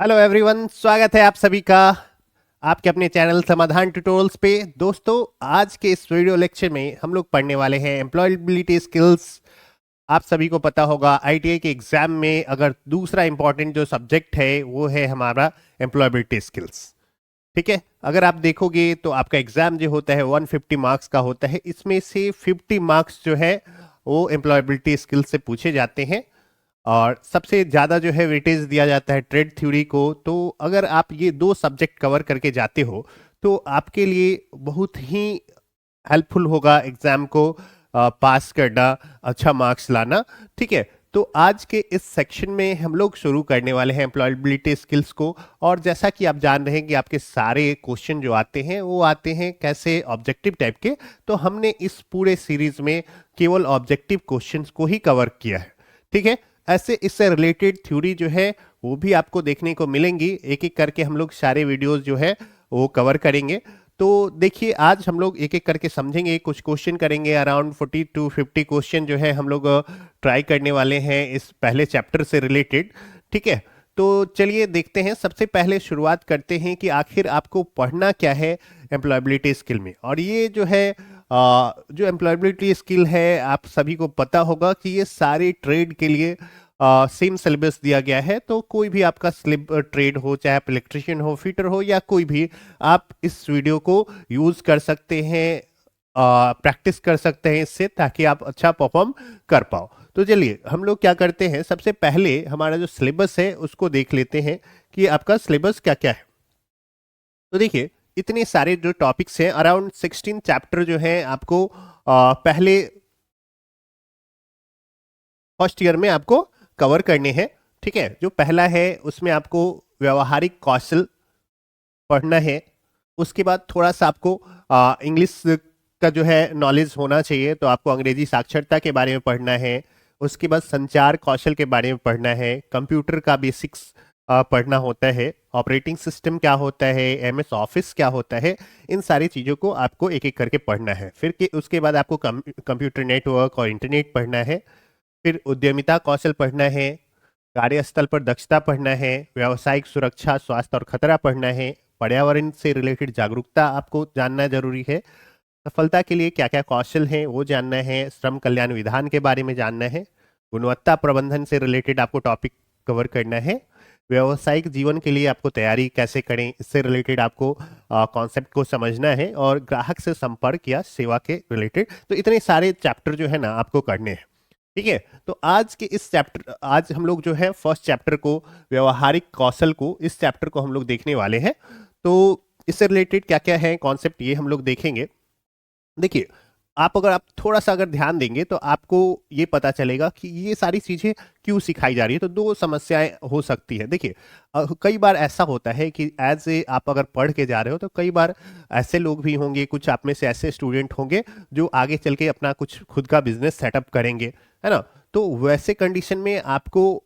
Hello everyone, स्वागत है आप सभी का आपके अपने चैनल समाधान ट्यूटोरियल्स पे। दोस्तों, आज के इस वीडियो लेक्चर में हम लोग पढ़ने वाले हैं एम्प्लॉयबिलिटी स्किल्स। आप सभी को पता होगा आईटीआई के एग्जाम में अगर दूसरा इंपॉर्टेंट जो सब्जेक्ट है वो है हमारा एम्प्लॉयबिलिटी स्किल्स। ठीक है, अगर आप देखोगे तो आपका एग्जाम जो होता है 150 मार्क्स का होता है। इसमें से 50 मार्क्स जो है वो एम्प्लॉयबिलिटी स्किल्स से पूछे जाते हैं और सबसे ज़्यादा जो है वेटेज दिया जाता है ट्रेड थ्योरी को। तो अगर आप ये दो सब्जेक्ट कवर करके जाते हो तो आपके लिए बहुत ही हेल्पफुल होगा एग्जाम को पास करना, अच्छा मार्क्स लाना। ठीक है, तो आज के इस सेक्शन में हम लोग शुरू करने वाले हैं एम्प्लॉयबिलिटी स्किल्स को। और जैसा कि आप जान रहे हैं कि आपके सारे क्वेश्चन जो आते हैं वो आते हैं कैसे, ऑब्जेक्टिव टाइप के। तो हमने इस पूरे सीरीज में केवल ऑब्जेक्टिव क्वेश्चंस को ही कवर किया है। ठीक है, ऐसे इससे रिलेटेड थ्योरी जो है वो भी आपको देखने को मिलेंगी। एक एक करके हम लोग सारे वीडियोस जो है वो कवर करेंगे। तो देखिए, आज हम लोग एक एक करके समझेंगे, कुछ क्वेश्चन करेंगे। अराउंड 40 to 50 क्वेश्चन जो है हम लोग ट्राई करने वाले हैं इस पहले चैप्टर से रिलेटेड। ठीक है, तो चलिए देखते हैं। सबसे पहले शुरुआत करते हैं कि आखिर आपको पढ़ना क्या है एम्प्लॉयबिलिटी स्किल में। और ये जो है जो एम्प्लॉयबिलिटी स्किल है, आप सभी को पता होगा कि ये सारे ट्रेड के लिए सेम सिलेबस दिया गया है। तो कोई भी आपका ट्रेड हो, चाहे आप इलेक्ट्रिशियन हो, फिटर हो या कोई भी, आप इस वीडियो को यूज कर सकते हैं, प्रैक्टिस कर सकते हैं इससे, ताकि आप अच्छा परफॉर्म कर पाओ। तो चलिए हम लोग क्या करते हैं, सबसे पहले हमारा जो सिलेबस है उसको देख लेते हैं कि आपका सिलेबस क्या क्या है। तो देखिए, इतने सारे जो टॉपिक्स हैं, अराउंड 16 चैप्टर जो है आपको पहले फर्स्ट ईयर में आपको कवर करने हैं। ठीक है, जो पहला है उसमें आपको व्यवहारिक कौशल पढ़ना है। उसके बाद थोड़ा सा आपको इंग्लिश का जो है नॉलेज होना चाहिए, तो आपको अंग्रेजी साक्षरता के बारे में पढ़ना है। उसके बाद संचार कौशल के बारे में पढ़ना है। कंप्यूटर का बेसिक्स पढ़ना होता है। ऑपरेटिंग सिस्टम क्या होता है, एमएस ऑफिस क्या होता है, इन सारी चीज़ों को आपको एक एक करके पढ़ना है। फिर उसके बाद आपको कंप्यूटर नेटवर्क और इंटरनेट पढ़ना है। फिर उद्यमिता कौशल पढ़ना है। कार्यस्थल पर दक्षता पढ़ना है। व्यावसायिक सुरक्षा, स्वास्थ्य और खतरा पढ़ना है। पर्यावरण से रिलेटेड जागरूकता आपको जानना जरूरी है। सफलता के लिए क्या क्या कौशल हैं वो जानना है। श्रम कल्याण विधान के बारे में जानना है। गुणवत्ता प्रबंधन से रिलेटेड आपको टॉपिक कवर करना है। व्यावसायिक जीवन के लिए आपको तैयारी कैसे करें, इससे रिलेटेड आपको कॉन्सेप्ट को समझना है। और ग्राहक से संपर्क या सेवा के रिलेटेड। तो इतने सारे चैप्टर जो है ना आपको करने हैं। ठीक है, तो आज के इस चैप्टर, आज हम लोग जो है फर्स्ट चैप्टर को, व्यवहारिक कौशल को, इस चैप्टर को हम लोग देखने वाले हैं। तो इससे रिलेटेड क्या क्या है कॉन्सेप्ट, ये हम लोग देखेंगे। देखिए, आप थोड़ा सा अगर ध्यान देंगे तो आपको ये पता चलेगा कि ये सारी चीजें क्यों सिखाई जा रही है। तो दो समस्याएं हो सकती है। देखिए, कई बार ऐसा होता है कि एज ए आप अगर पढ़ के जा रहे हो तो कई बार ऐसे लोग भी होंगे, कुछ आप में से ऐसे स्टूडेंट होंगे जो आगे चल के अपना कुछ खुद का बिजनेस सेटअप करेंगे, है ना। तो वैसे कंडीशन में आपको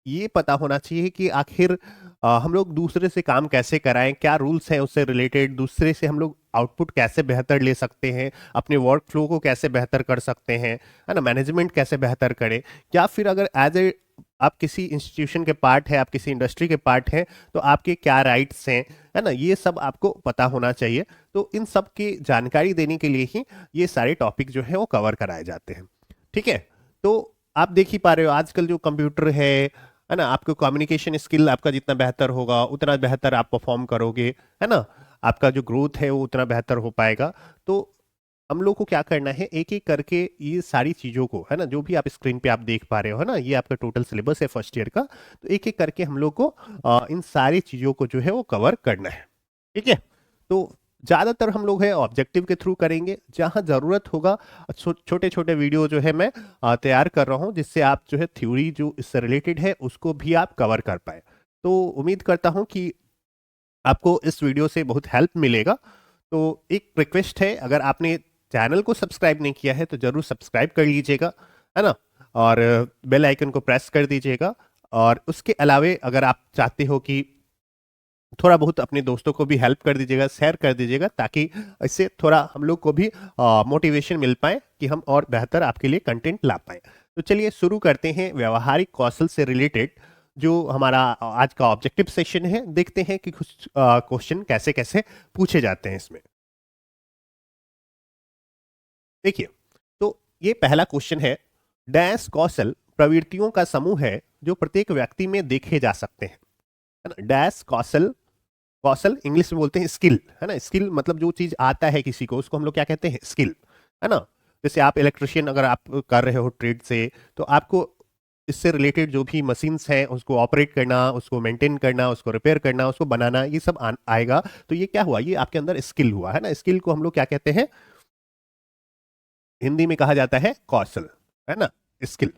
ये पता होना चाहिए कि आखिर हम लोग दूसरे से काम कैसे कराएं, क्या रूल्स हैं उससे रिलेटेड, दूसरे से हम लोग आउटपुट कैसे बेहतर ले सकते हैं, अपने वर्क फ्लो को कैसे बेहतर कर सकते हैं, है ना, मैनेजमेंट कैसे बेहतर करें। या फिर अगर एज ए आप किसी इंस्टीट्यूशन के पार्ट है, आप किसी इंडस्ट्री के पार्ट हैं, तो आपके क्या राइट्स हैं, है ना, ये सब आपको पता होना चाहिए। तो इन सब की जानकारी देने के लिए ही ये सारे टॉपिक जो है वो कवर कराए जाते हैं। ठीक है, तो आप देख ही पा रहे हो आजकल जो कंप्यूटर है ना, आपको कम्युनिकेशन स्किल आपका जितना बेहतर होगा उतना बेहतर आप परफॉर्म करोगे, है ना। आपका जो ग्रोथ है वो उतना बेहतर हो पाएगा। तो हम लोग को क्या करना है, एक एक करके ये सारी चीजों को, है ना, जो भी आप स्क्रीन पे आप देख पा रहे हो, है ना, ये आपका टोटल सिलेबस है फर्स्ट ईयर का। तो एक एक करके हम लोग को इन सारी चीजों को जो है वो कवर करना है। ठीक है, तो ज्यादातर हम लोग है ऑब्जेक्टिव के थ्रू करेंगे। जहां जरूरत होगा छोटे छोटे वीडियो जो है मैं तैयार कर रहा हूं, जिससे आप जो है थ्योरी जो इससे रिलेटेड है उसको भी आप कवर कर पाए। तो उम्मीद करता हूं कि आपको इस वीडियो से बहुत हेल्प मिलेगा। तो एक रिक्वेस्ट है, अगर आपने चैनल को सब्सक्राइब नहीं किया है तो जरूर सब्सक्राइब कर लीजिएगा, है ना, और बेल आइकन को प्रेस कर दीजिएगा। और उसके अलावे अगर आप चाहते हो कि थोड़ा बहुत अपने दोस्तों को भी हेल्प कर दीजिएगा, शेयर कर दीजिएगा, ताकि इससे थोड़ा हम लोग को भी मोटिवेशन मिल पाए कि हम और बेहतर आपके लिए कंटेंट ला पाए। तो चलिए शुरू करते हैं व्यवहारिक कौशल से रिलेटेड। जो हमारा आज का ऑब्जेक्टिव सेशन है, देखते हैं कि कुछ क्वेश्चन कैसे कैसे पूछे जाते हैं इसमें। देखिए, तो ये पहला क्वेश्चन है, डैश कौशल प्रवृत्तियों का समूह है जो प्रत्येक व्यक्ति में देखे जा सकते हैं, है ना। डैश कौशल, कौशल इंग्लिश में बोलते हैं स्किल, है ना। स्किल मतलब जो चीज आता है किसी को, उसको हम लोग क्या कहते हैं, स्किल, है ना। जैसे आप इलेक्ट्रिशियन अगर आप कर रहे हो ट्रेड से, तो आपको इससे रिलेटेड जो भी मशीन्स हैं उसको ऑपरेट करना, उसको मेंटेन करना, उसको रिपेयर करना, उसको बनाना, ये सब आएगा। तो ये क्या हुआ, ये आपके अंदर स्किल हुआ, है ना। स्किल को हम लोग क्या कहते हैं, हिंदी में कहा जाता है कौशल, है ना, स्किल।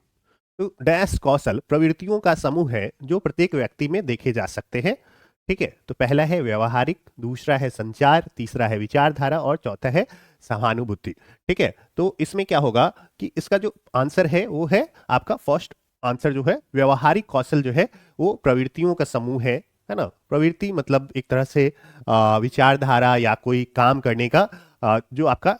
तो डैश कौशल प्रवृत्तियों का समूह है जो प्रत्येक व्यक्ति में देखे जा सकते हैं। ठीक है, तो पहला है व्यवहारिक, दूसरा है संचार, तीसरा है विचारधारा और चौथा है सहानुभूति। ठीक है, तो इसमें क्या होगा कि इसका जो आंसर है वो है आपका फर्स्ट आंसर जो है, व्यवहारिक कौशल जो है वो प्रवृत्तियों का समूह है ना। प्रवृत्ति मतलब एक तरह से विचारधारा या कोई काम करने का जो आपका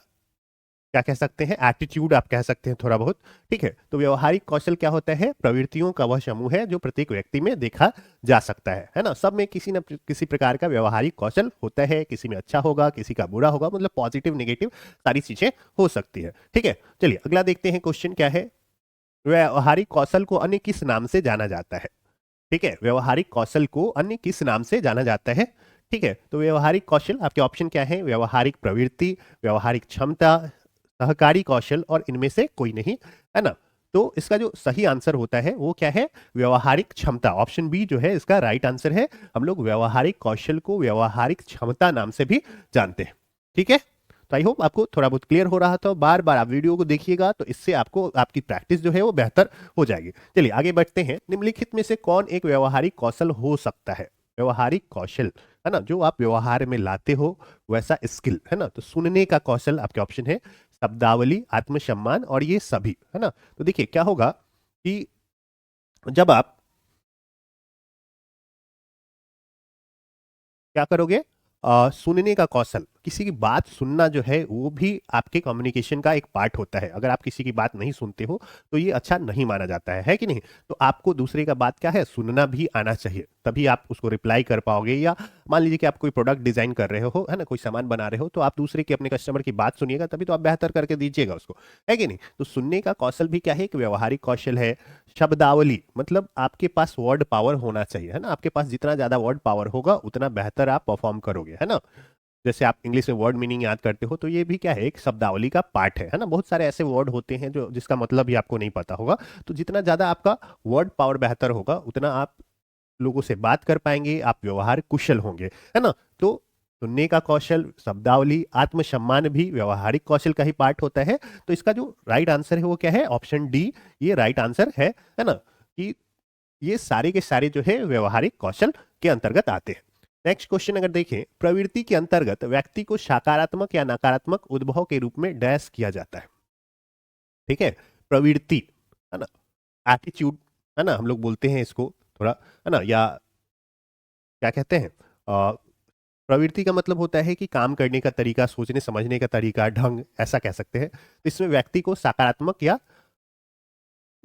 क्या कह सकते हैं, एटीट्यूड आप कह सकते हैं थोड़ा बहुत। ठीक है, तो व्यवहारिक कौशल क्या होता है, प्रवृत्तियों का वह समूह है जो प्रत्येक व्यक्ति में देखा जा सकता है ना। सब में किसी न किसी प्रकार का व्यवहारिक कौशल होता है, किसी में अच्छा होगा, किसी का बुरा होगा, मतलब पॉजिटिव नेगेटिव सारी चीजें हो सकती है। ठीक है, चलिए अगला देखते हैं क्वेश्चन क्या है, व्यवहारिक कौशल को अन्य किस नाम से जाना जाता है। ठीक है, व्यवहारिक कौशल को अन्य किस नाम से जाना जाता है। ठीक है, तो व्यवहारिक कौशल आपके ऑप्शन क्या है, व्यवहारिक प्रवृत्ति, व्यवहारिक क्षमता, सहकारी कौशल और इनमें से कोई नहीं, है ना। तो इसका जो सही आंसर होता है वो क्या है, व्यवहारिक क्षमता, ऑप्शन बी जो है इसका राइट आंसर है। हम लोग व्यवहारिक कौशल को व्यवहारिक क्षमता नाम से भी जानते हैं। ठीक है, तो आई होप आपको थोड़ा बहुत क्लियर हो रहा था। बार बार आप वीडियो को देखिएगा तो इससे आपको आपकी प्रैक्टिस जो है वो बेहतर हो जाएगी। चलिए आगे बढ़ते हैं, निम्नलिखित में से कौन एक व्यवहारिक कौशल हो सकता है। व्यवहारिक कौशल, है ना, जो आप व्यवहार में लाते हो वैसा स्किल, है ना। तो सुनने का कौशल आपके ऑप्शन है, शब्दावली, आत्मसम्मान और ये सभी, है ना। तो देखिए क्या होगा कि जब आप क्या करोगे, सुनने का कौशल, किसी की बात सुनना जो है वो भी आपके कम्युनिकेशन का एक पार्ट होता है। अगर आप किसी की बात नहीं सुनते हो तो ये अच्छा नहीं माना जाता है कि नहीं। तो आपको दूसरे का बात क्या है, सुनना भी आना चाहिए, तभी आप उसको रिप्लाई कर पाओगे। या मान लीजिए कि आप कोई प्रोडक्ट डिजाइन कर रहे हो, है ना, कोई सामान बना रहे हो, तो आप दूसरे की, अपने कस्टमर की बात सुनिएगा तभी तो आप बेहतर करके दीजिएगा उसको, है कि नहीं। तो सुनने का कौशल भी क्या है, एक व्यवहारिक कौशल है। शब्दावली मतलब आपके पास वर्ड पावर होना चाहिए, है ना। आपके पास जितना ज्यादा वर्ड पावर होगा उतना बेहतर आप परफॉर्म करोगे, है ना। जैसे आप इंग्लिश में वर्ड मीनिंग याद करते हो, तो ये भी क्या है, एक शब्दावली का पार्ट है ना। बहुत सारे ऐसे वर्ड होते हैं जो जिसका मतलब भी आपको नहीं पता होगा। तो जितना ज्यादा आपका वर्ड पावर बेहतर होगा उतना आप लोगों से बात कर पाएंगे, आप व्यवहार कुशल होंगे, है ना। तो सुनने का कौशल, शब्दावली, आत्मसम्मान भी व्यवहारिक कौशल का ही पार्ट होता है। तो इसका जो राइट आंसर है वो क्या है, ऑप्शन डी, ये राइट आंसर है ना, कि ये सारे के सारे जो है व्यवहारिक कौशल के अंतर्गत आते हैं। नेक्स्ट क्वेश्चन अगर देखें, प्रवृत्ति के अंतर्गत व्यक्ति को सकारात्मक या नकारात्मक उद्भव के रूप में डैश किया जाता है। ठीक है, प्रवृत्ति, है ना, एटीट्यूड, है ना, हम लोग बोलते हैं इसको थोड़ा, है ना, या क्या कहते हैं, प्रवृत्ति का मतलब होता है कि काम करने का तरीका, सोचने समझने का तरीका, ढंग, ऐसा कह सकते हैं। तो इसमें व्यक्ति को सकारात्मक या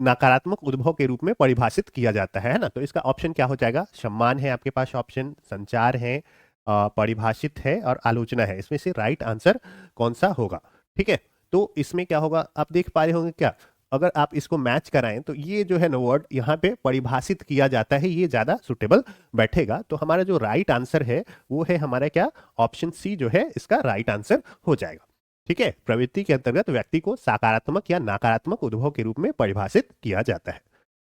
नकारात्मक उद्भव के रूप में परिभाषित किया जाता है ना। तो इसका ऑप्शन क्या हो जाएगा, सम्मान है आपके पास ऑप्शन, संचार है, परिभाषित है और आलोचना है। इसमें से राइट आंसर कौन सा होगा। ठीक है, तो इसमें क्या होगा, आप देख पा रहे होंगे क्या, अगर आप इसको मैच कराएं तो ये जो है ना वर्ड यहाँ पे परिभाषित किया जाता है, ये ज्यादा सुटेबल बैठेगा। तो हमारा जो राइट आंसर है वो है हमारा क्या, ऑप्शन सी जो है इसका राइट आंसर हो जाएगा। ठीक है, प्रवृत्ति के अंतर्गत व्यक्ति को सकारात्मक या नकारात्मक उद्भव के रूप में परिभाषित किया जाता है।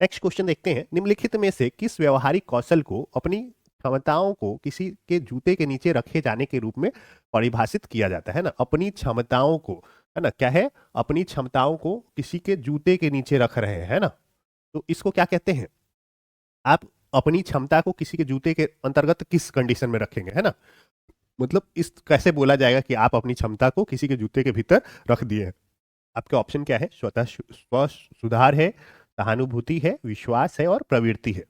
नेक्स्ट क्वेश्चन देखते हैं, निम्नलिखित में से किस व्यवहारिक कौशल को अपनी क्षमताओं को किसी के जूते के नीचे रखे जाने के रूप में परिभाषित किया जाता है ना। अपनी क्षमताओं को, है ना, क्या है, अपनी क्षमताओं को किसी के जूते के नीचे रख रहे हैं, है ना। तो इसको क्या कहते हैं, आप अपनी क्षमता को किसी के जूते के अंतर्गत किस कंडीशन में रखेंगे, है ना। मतलब इस कैसे बोला जाएगा कि आप अपनी क्षमता को किसी के जूते के भीतर रख दिए हैं। आपके ऑप्शन क्या है, स्वतः स्व सुधार है, सहानुभूति है, विश्वास है और प्रवृत्ति है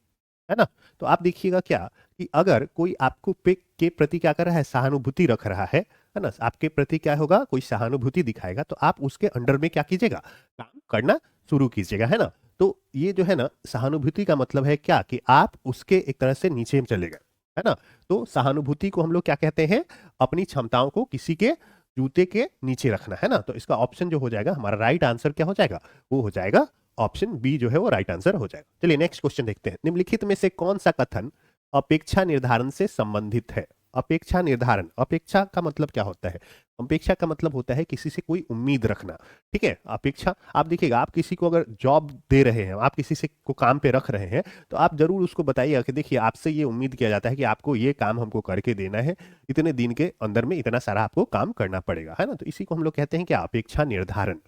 ना। तो आप देखिएगा क्या कि अगर कोई आपको पे के प्रति क्या कर रहा है, सहानुभूति रख रहा है ना, आपके प्रति क्या होगा, कोई सहानुभूति दिखाएगा तो आप उसके अंडर में क्या कीजिएगा, काम करना शुरू कीजिएगा, है ना। तो ये जो है ना, सहानुभूति का मतलब है क्या, कि आप उसके एक तरह से नीचे चले गए, है ना। तो सहानुभूति को हम लोग क्या कहते हैं, अपनी क्षमताओं को किसी के जूते के नीचे रखना, है ना। तो इसका ऑप्शन जो हो जाएगा हमारा राइट आंसर क्या हो जाएगा, वो हो जाएगा ऑप्शन बी जो है वो राइट आंसर हो जाएगा। चलिए नेक्स्ट क्वेश्चन देखते हैं। निम्नलिखित में से कौन सा कथन अपेक्षा निर्धारण से संबंधित है। अपेक्षा निर्धारण, अपेक्षा का मतलब क्या होता है, अपेक्षा का मतलब होता है किसी से कोई उम्मीद रखना, ठीक है। अपेक्षा, आप देखिएगा, आप किसी को अगर जॉब दे रहे हैं, आप किसी से को काम पे रख रहे हैं, तो आप जरूर उसको बताइएगा कि देखिए आपसे ये उम्मीद किया जाता है कि आपको ये काम हमको करके देना है, इतने दिन के अंदर में इतना सारा आपको काम करना पड़ेगा, है ना। तो इसी को हम लोग कहते हैं क्या, अपेक्षा निर्धारण,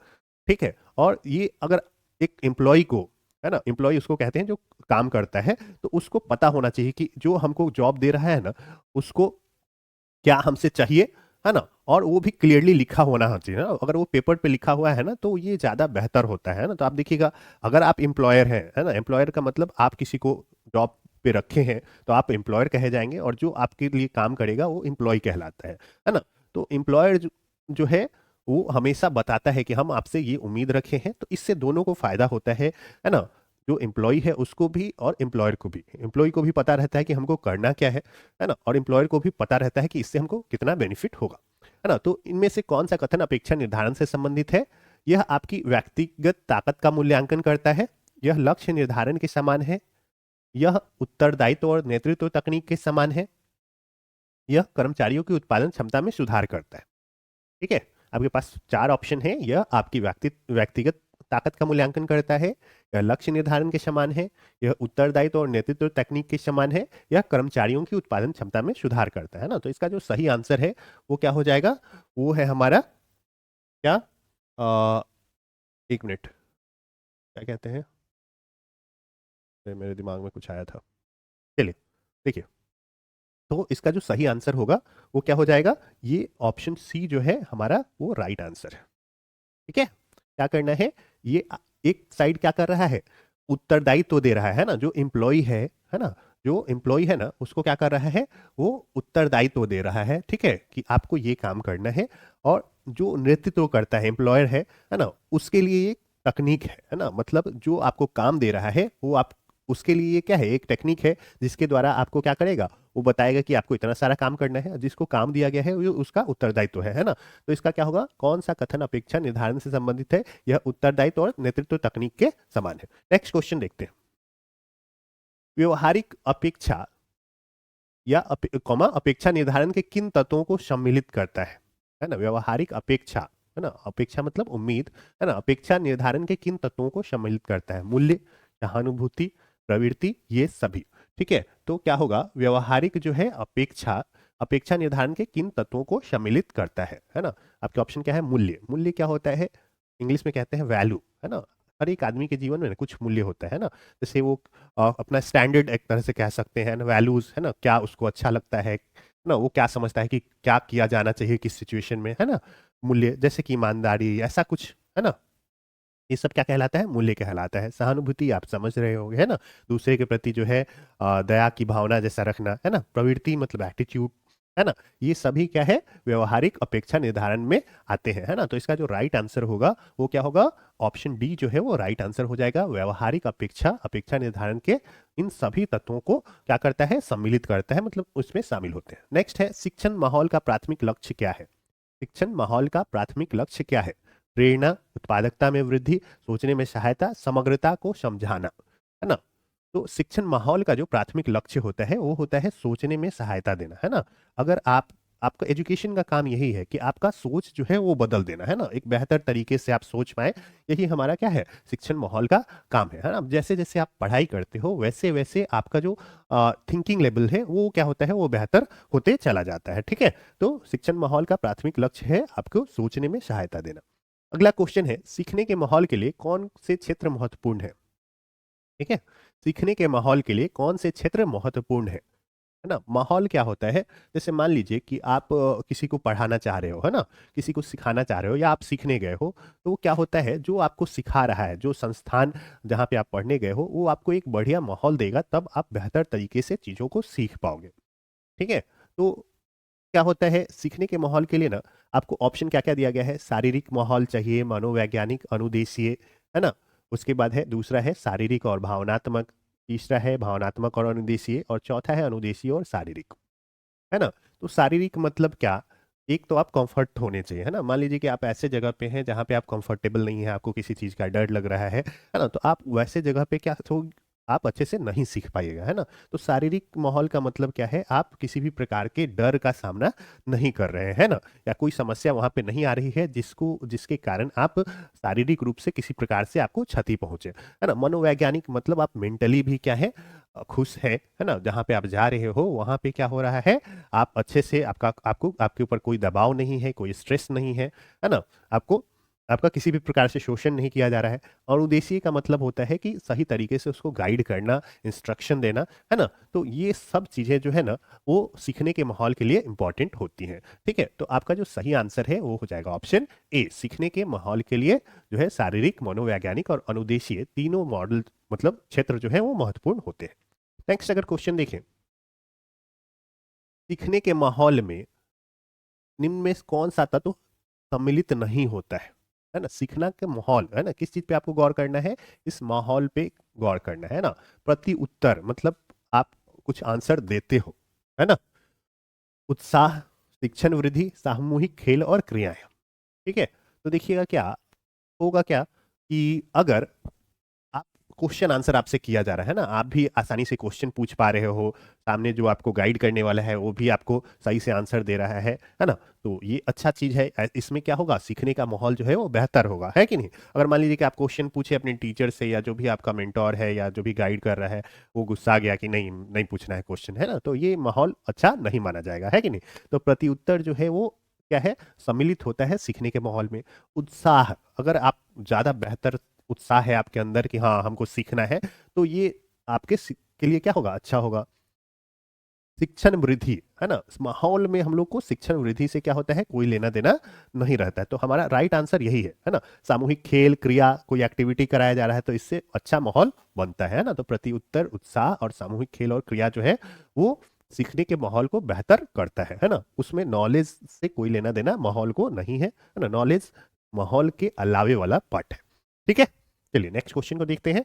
ठीक है। और ये अगर एक एम्प्लॉय को, है ना, एम्प्लॉय उसको कहते हैं जो काम करता है, तो उसको पता होना चाहिए कि जो हमको जॉब दे रहा है ना, उसको क्या हमसे चाहिए, है ना। और वो भी क्लियरली लिखा होना चाहिए ना, अगर वो पेपर पे लिखा हुआ है ना, तो ये ज्यादा बेहतर होता है ना। तो आप देखिएगा, अगर आप एम्प्लॉयर हैं, है ना, एम्प्लॉयर का मतलब आप किसी को जॉब पे रखे हैं, तो आप एम्प्लॉयर कहे जाएंगे, और जो आपके लिए काम करेगा वो एम्प्लॉय कहलाता है ना। तो एम्प्लॉयर जो है वो हमेशा बताता है कि हम आपसे ये उम्मीद रखे हैं, तो इससे दोनों को फायदा होता है ना। जो एम्प्लॉय है उसको भी और एम्प्लॉयर को भी, एम्प्लॉय को भी पता रहता है कि हमको करना क्या है ना, और एम्प्लॉयर को भी पता रहता है कि इससे हमको कितना बेनिफिट होगा, है ना। तो इनमें से कौन सा कथन अपेक्षा निर्धारण से संबंधित है। यह आपकी व्यक्तिगत ताकत का मूल्यांकन करता है, यह लक्ष्य निर्धारण के समान है, यह उत्तरदायित्व और नेतृत्व तकनीक के समान है, यह कर्मचारियों की उत्पादन क्षमता में सुधार करता है, ठीक है। आपके पास चार ऑप्शन है। यह आपकी व्यक्तिगत ताकत का मूल्यांकन करता है, यह लक्ष्य निर्धारण के समान है, यह उत्तरदायित्व और नेतृत्व तकनीक के समान है, यह कर्मचारियों की उत्पादन क्षमता में सुधार करता है ना। तो इसका जो सही आंसर है वो क्या हो जाएगा, वो है हमारा क्या, एक मिनट, क्या कहते हैं, मेरे दिमाग में कुछ आया था। चलिए देखिए, तो इसका जो सही आंसर होगा वो क्या हो जाएगा, ये ऑप्शन सी जो है हमारा वो राइट आंसर है, ठीक है। क्या करना है, ये एक साइड क्या कर रहा है, उत्तरदायित्व तो दे रहा है ना, जो एम्प्लॉय है ना, जो एम्प्लॉय है ना उसको क्या कर रहा है, वो उत्तरदायित्व तो दे रहा है, ठीक है, कि आपको ये काम करना है। और जो नेतृत्व करता है एम्प्लॉयर है ना, उसके लिए ये तकनीक है ना, मतलब जो आपको काम दे रहा है वो आप, उसके लिए ये क्या है, एक टेक्निक है जिसके द्वारा आपको क्या करेगा, वो बताएगा कि आपको इतना सारा काम करना है, जिसको काम दिया गया है वो उसका उत्तरदायित्व है ना। तो इसका क्या होगा, कौन सा कथन अपेक्षा निर्धारण से संबंधित है, यह उत्तरदायित्व और नेतृत्व तकनीक के समान है। नेक्स्ट क्वेश्चन देखते हैं। व्यवहारिक अपेक्षा या कॉमा अपेक्षा निर्धारण के किन तत्वों को सम्मिलित करता है ना। व्यवहारिक अपेक्षा, है ना, अपेक्षा मतलब उम्मीद, है ना, अपेक्षा निर्धारण के किन तत्वों को सम्मिलित करता है, मूल्य, सहानुभूति, प्रवृत्ति, ये सभी, ठीक है। तो क्या होगा, व्यवहारिक जो है अपेक्षा, अपेक्षा निर्धारण के किन तत्वों को सम्मिलित करता है ना। आपके ऑप्शन क्या है, मूल्य, मूल्य क्या होता है, इंग्लिश में कहते हैं वैल्यू, है ना। हर एक आदमी के जीवन में ना कुछ मूल्य होता है ना, जैसे वो अपना स्टैंडर्ड एक तरह से कह सकते हैं ना, वैल्यूज, है ना, क्या उसको अच्छा लगता है ना, वो क्या समझता है कि क्या किया जाना चाहिए किस सिचुएशन में, है ना। मूल्य जैसे कि ईमानदारी, ऐसा कुछ, है ना, ये सब क्या कहलाता है, मूल्य कहलाता है। सहानुभूति आप समझ रहे होंगे, है ना, दूसरे के प्रति जो है दया की भावना जैसा रखना, है ना। प्रवृत्ति मतलब एटीट्यूड, है ना। ये सभी क्या है, व्यवहारिक अपेक्षा निर्धारण में आते हैं, है ना। तो इसका जो राइट आंसर होगा वो क्या होगा, ऑप्शन डी जो है वो राइट आंसर हो जाएगा। व्यवहारिक अपेक्षा अपेक्षा निर्धारण के इन सभी तत्वों को क्या करता है, सम्मिलित करता है, मतलब उसमें शामिल होते हैं। नेक्स्ट है, शिक्षण माहौल का प्राथमिक लक्ष्य क्या है। शिक्षण माहौल का प्राथमिक लक्ष्य क्या है, प्रेरणा, उत्पादकता में वृद्धि, सोचने में सहायता, समग्रता को समझाना, है ना। तो शिक्षण माहौल का जो प्राथमिक लक्ष्य होता है वो होता है सोचने में सहायता देना, है ना। अगर आप, आपका एजुकेशन का काम यही है कि आपका सोच जो है वो बदल देना, है ना, एक बेहतर तरीके से आप सोच पाए, यही हमारा क्या है, शिक्षण माहौल का काम है ना। जैसे जैसे आप पढ़ाई करते हो वैसे वैसे आपका जो थिंकिंग लेवल है वो क्या होता है, वो बेहतर होते चला जाता है, ठीक है। तो शिक्षण माहौल का प्राथमिक लक्ष्य है आपको सोचने में सहायता देना। अगला क्वेश्चन है, सीखने के माहौल के लिए कौन से क्षेत्र महत्वपूर्ण है, ठीक है। सीखने के माहौल के लिए कौन से क्षेत्र महत्वपूर्ण है ना। माहौल क्या होता है, जैसे मान लीजिए कि आप किसी को पढ़ाना चाह रहे हो, है ना, किसी को सिखाना चाह रहे हो, या आप सीखने गए हो, तो वो क्या होता है, जो आपको सिखा रहा है, जो संस्थान जहाँ पे आप पढ़ने गए हो, वो आपको एक बढ़िया माहौल देगा, तब आप बेहतर तरीके से चीजों को सीख पाओगे, ठीक है। तो क्या होता है, सीखने के माहौल के लिए ना आपको ऑप्शन क्या क्या दिया गया है, शारीरिक माहौल चाहिए, मनोवैज्ञानिक, अनुदेशीय, है ना, उसके बाद है दूसरा है शारीरिक और भावनात्मक, तीसरा है भावनात्मक और अनुदेशीय, और चौथा है अनुदेशीय और शारीरिक, है ना। तो शारीरिक मतलब क्या, एक तो आप कंफर्ट होने चाहिए, है ना। मान लीजिए कि आप ऐसे जगह पे हैं जहाँ पे आप कंफर्टेबल नहीं है, आपको किसी चीज़ का डर लग रहा है ना, तो आप वैसे जगह पे क्या तो आप अच्छे से नहीं सीख पाइएगा, है ना। तो शारीरिक माहौल का मतलब क्या है, आप किसी भी प्रकार के डर का सामना नहीं कर रहे हैं, है ना, या कोई समस्या वहां पे नहीं आ रही है जिसके कारण आप शारीरिक रूप से किसी प्रकार से आपको क्षति पहुंचे, है ना। मनोवैज्ञानिक मतलब आप मेंटली भी क्या है, खुश है ना, जहाँ पे आप जा रहे हो वहां पे क्या हो रहा है, आप अच्छे से आपके ऊपर कोई दबाव नहीं है, कोई स्ट्रेस नहीं है ना, आपको आपका किसी भी प्रकार से शोषण नहीं किया जा रहा है। और उद्देश्य का मतलब होता है कि सही तरीके से उसको गाइड करना, इंस्ट्रक्शन देना, है ना। तो ये सब चीजें जो है ना, वो सीखने के माहौल के लिए इंपॉर्टेंट होती हैं। ठीक है, तो आपका जो सही आंसर है वो हो जाएगा ऑप्शन ए, सीखने के माहौल के लिए जो है शारीरिक, मनोवैज्ञानिक और अनुदेशीय तीनों मॉडल मतलब क्षेत्र जो है वो महत्वपूर्ण होते हैं। नेक्स्ट अगर क्वेश्चन देखें, सीखने के माहौल में निम्न में से कौन सा तत्व सम्मिलित नहीं होता है ना। सीखना के माहौल, है ना, किस चीज पे आपको गौर करना है, इस माहौल पे गौर करना है ना। प्रति उत्तर मतलब आप कुछ आंसर देते हो, है ना। उत्साह, शिक्षण वृद्धि, सामूहिक खेल और क्रियाएं। ठीक है, तो देखिएगा क्या होगा, क्या कि अगर आप क्वेश्चन आंसर आपसे किया जा रहा है ना, आप भी आसानी से क्वेश्चन पूछ पा रहे हो, सामने जो आपको गाइड करने वाला है वो भी आपको सही से आंसर दे रहा है ना। तो ये अच्छा चीज है, इसमें क्या होगा, सीखने का माहौल जो है वो बेहतर होगा, है कि नहीं। अगर मान लीजिए कि आप क्वेश्चन पूछे अपने टीचर से, या जो भी आपका मेंटोर है या जो भी गाइड कर रहा है, वो गुस्सा गया कि नहीं नहीं पूछना है क्वेश्चन, है ना, तो ये माहौल अच्छा नहीं माना जाएगा, है कि नहीं। तो प्रति उत्तर जो है वो क्या है, सम्मिलित होता है सीखने के माहौल में। उत्साह, अगर आप ज्यादा बेहतर उत्साह है आपके अंदर कि हाँ हमको सीखना है, तो ये आपके के लिए क्या होगा, अच्छा होगा। शिक्षण वृद्धि, है ना, इस माहौल में हम लोग को शिक्षण वृद्धि से क्या होता है, कोई लेना देना नहीं रहता है। तो हमारा राइट आंसर यही है ना। सामूहिक खेल क्रिया, कोई एक्टिविटी कराया जा रहा है तो इससे अच्छा माहौल बनता है ना। तो प्रति उत्तर उत्साह और सामूहिक खेल और क्रिया जो है वो सीखने के माहौल को बेहतर करता है ना। उसमें नॉलेज से कोई लेना देना माहौल को नहीं है ना। नॉलेज माहौल के अलावे वाला पार्ट है। ठीक है, चलिए नेक्स्ट क्वेश्चन को देखते हैं।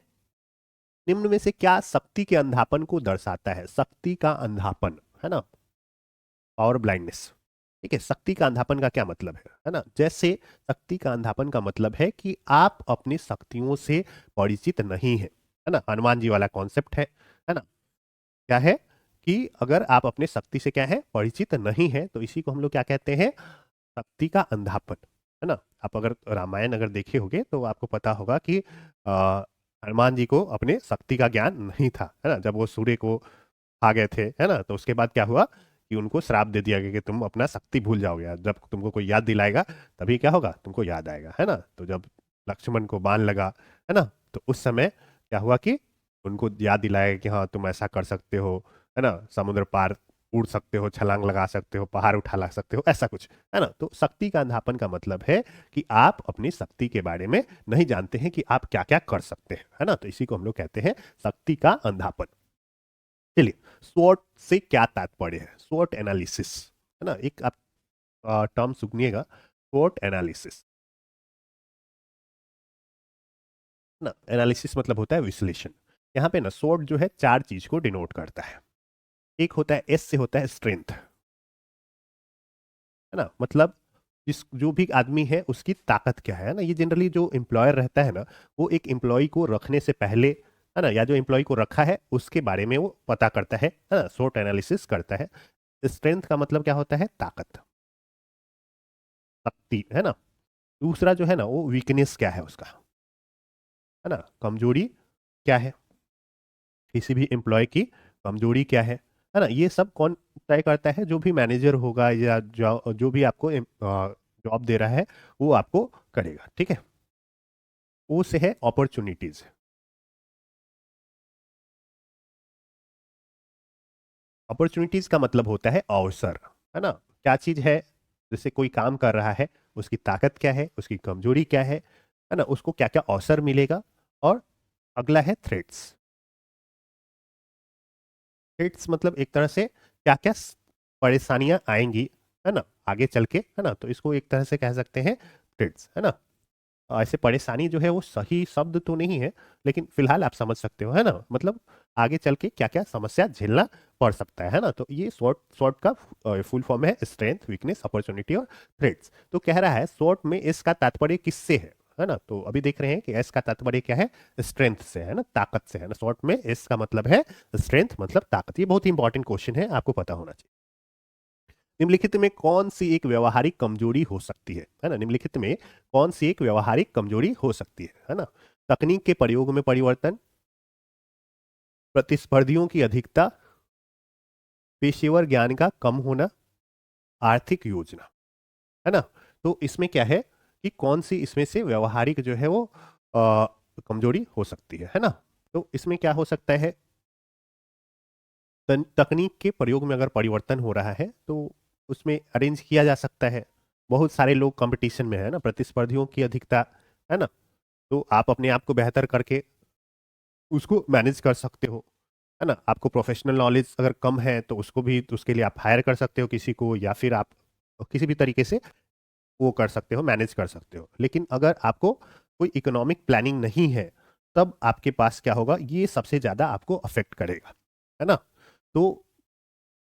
निम्न में से क्या शक्ति के अंधापन को दर्शाता है, शक्ति का अंधापन, है ना, और ब्लाइंडनेस। ठीक है, शक्ति का अंधापन का क्या मतलब है ना। जैसे शक्ति का अंधापन का मतलब है कि आप अपनी शक्तियों से परिचित नहीं है ना। हनुमान जी वाला कॉन्सेप्ट है ना। क्या है कि अगर आप अपने शक्ति से क्या है, परिचित नहीं है, तो इसी को हम लोग क्या कहते हैं, शक्ति का अंधापन, है ना। आप अगर रामायण अगर देखे होंगे तो आपको पता होगा कि हनुमान जी को अपने शक्ति का ज्ञान नहीं था, है ना। जब वो सूर्य को खा गए थे, है ना, तो उसके बाद क्या हुआ कि उनको श्राप दे दिया गया कि तुम अपना शक्ति भूल जाओगे, जब तुमको कोई याद दिलाएगा तभी क्या होगा, तुमको याद आएगा, है ना। तो जब लक्ष्मण को बाण लगा, है ना, तो उस समय क्या हुआ कि उनको याद दिलाएगा कि हाँ तुम ऐसा कर सकते हो, है ना, समुद्र पार उड़ सकते हो, छलांग लगा सकते हो, पहाड़ उठा ला सकते हो, ऐसा कुछ, है ना। तो शक्ति का अंधापन का मतलब है कि आप अपनी शक्ति के बारे में नहीं जानते हैं कि आप क्या क्या कर सकते हैं, है ना। तो इसी को हम लोग कहते हैं शक्ति का अंधापन। चलिए, स्वॉट से क्या तात्पर्य है, स्वॉट एनालिसिस, है ना। एक आप टर्म सुनिएगा, स्वॉट एनालिसिस, ना। एनालिसिस मतलब होता है विश्लेषण। यहाँ पे ना स्वॉट जो है चार चीज को डिनोट करता है। एक होता है एस से होता है स्ट्रेंथ, है ना, मतलब जिस जो भी आदमी है उसकी ताकत क्या है ना। ये जनरली जो एम्प्लॉयर रहता है ना, वो एक एम्प्लॉय को रखने से पहले, है ना, या जो एम्प्लॉय को रखा है उसके बारे में वो पता करता है ना, स्वॉट एनालिसिस करता है। स्ट्रेंथ का मतलब क्या होता है, ताकत, शक्ति, है ना। दूसरा जो है ना वो वीकनेस क्या है उसका, है ना, कमजोरी क्या है, किसी भी एम्प्लॉय की कमजोरी क्या है ना। ये सब कौन तय करता है, जो भी मैनेजर होगा या जो भी आपको जॉब दे रहा है वो आपको करेगा। ठीक है, वो से है अपॉर्चुनिटीज। अपॉर्चुनिटीज का मतलब होता है अवसर, है ना। क्या चीज है, जैसे कोई काम कर रहा है, उसकी ताकत क्या है, उसकी कमजोरी क्या है ना, उसको क्या क्या अवसर मिलेगा। और अगला है थ्रेट्स। थ्रेट्स मतलब एक तरह से क्या क्या परेशानियां आएंगी, है ना, आगे चल के, है ना। तो इसको एक तरह से कह सकते हैं थ्रेट्स, है ना। ऐसे परेशानी जो है वो सही शब्द तो नहीं है, लेकिन फिलहाल आप समझ सकते हो, है ना, मतलब आगे चल के क्या क्या समस्या झेलना पड़ सकता है ना। तो ये शॉर्ट शॉर्ट का फुल फॉर्म है स्ट्रेंथ, वीकनेस, अपॉर्चुनिटी और थ्रेट्स। तो कह रहा है शॉर्ट में एस का तात्पर्य किससे है ना। तो अभी देख रहे हैं कि एस का तात्पर्य क्या है, स्ट्रेंथ से, है ना, ताकत से, है ना। शॉर्ट में एस का मतलब है स्ट्रेंथ, मतलब ताकत। ये बहुत ही इंपॉर्टेंट क्वेश्चन है, आपको पता होना चाहिए। निम्नलिखित में कौन सी एक व्यवहारिक कमजोरी हो सकती है ना। निम्नलिखित में कौन सी एक व्यवहारिक कमजोरी हो सकती है ना। तकनीक के प्रयोग में परिवर्तन, प्रतिस्पर्धियों की अधिकता, पेशेवर ज्ञान का कम होना, आर्थिक योजना, है ना। तो इसमें क्या है कि कौन सी इसमें से व्यवहारिक जो है वो कमजोरी हो सकती है ना। तो इसमें क्या हो सकता है, तकनीक के प्रयोग में अगर परिवर्तन हो रहा है तो उसमें अरेंज किया जा सकता है। बहुत सारे लोग कंपटीशन में है ना, प्रतिस्पर्धियों की अधिकता, है ना। तो आप अपने आप को बेहतर करके उसको मैनेज कर सकते हो, है ना। आपको प्रोफेशनल नॉलेज अगर कम है तो उसको भी, तो उसके लिए आप हायर कर सकते हो किसी को, या फिर आप किसी भी तरीके से वो कर सकते हो, मैनेज कर सकते हो। लेकिन अगर आपको कोई इकोनॉमिक प्लानिंग नहीं है, तब आपके पास क्या होगा, ये सबसे ज्यादा आपको अफेक्ट करेगा, है ना। तो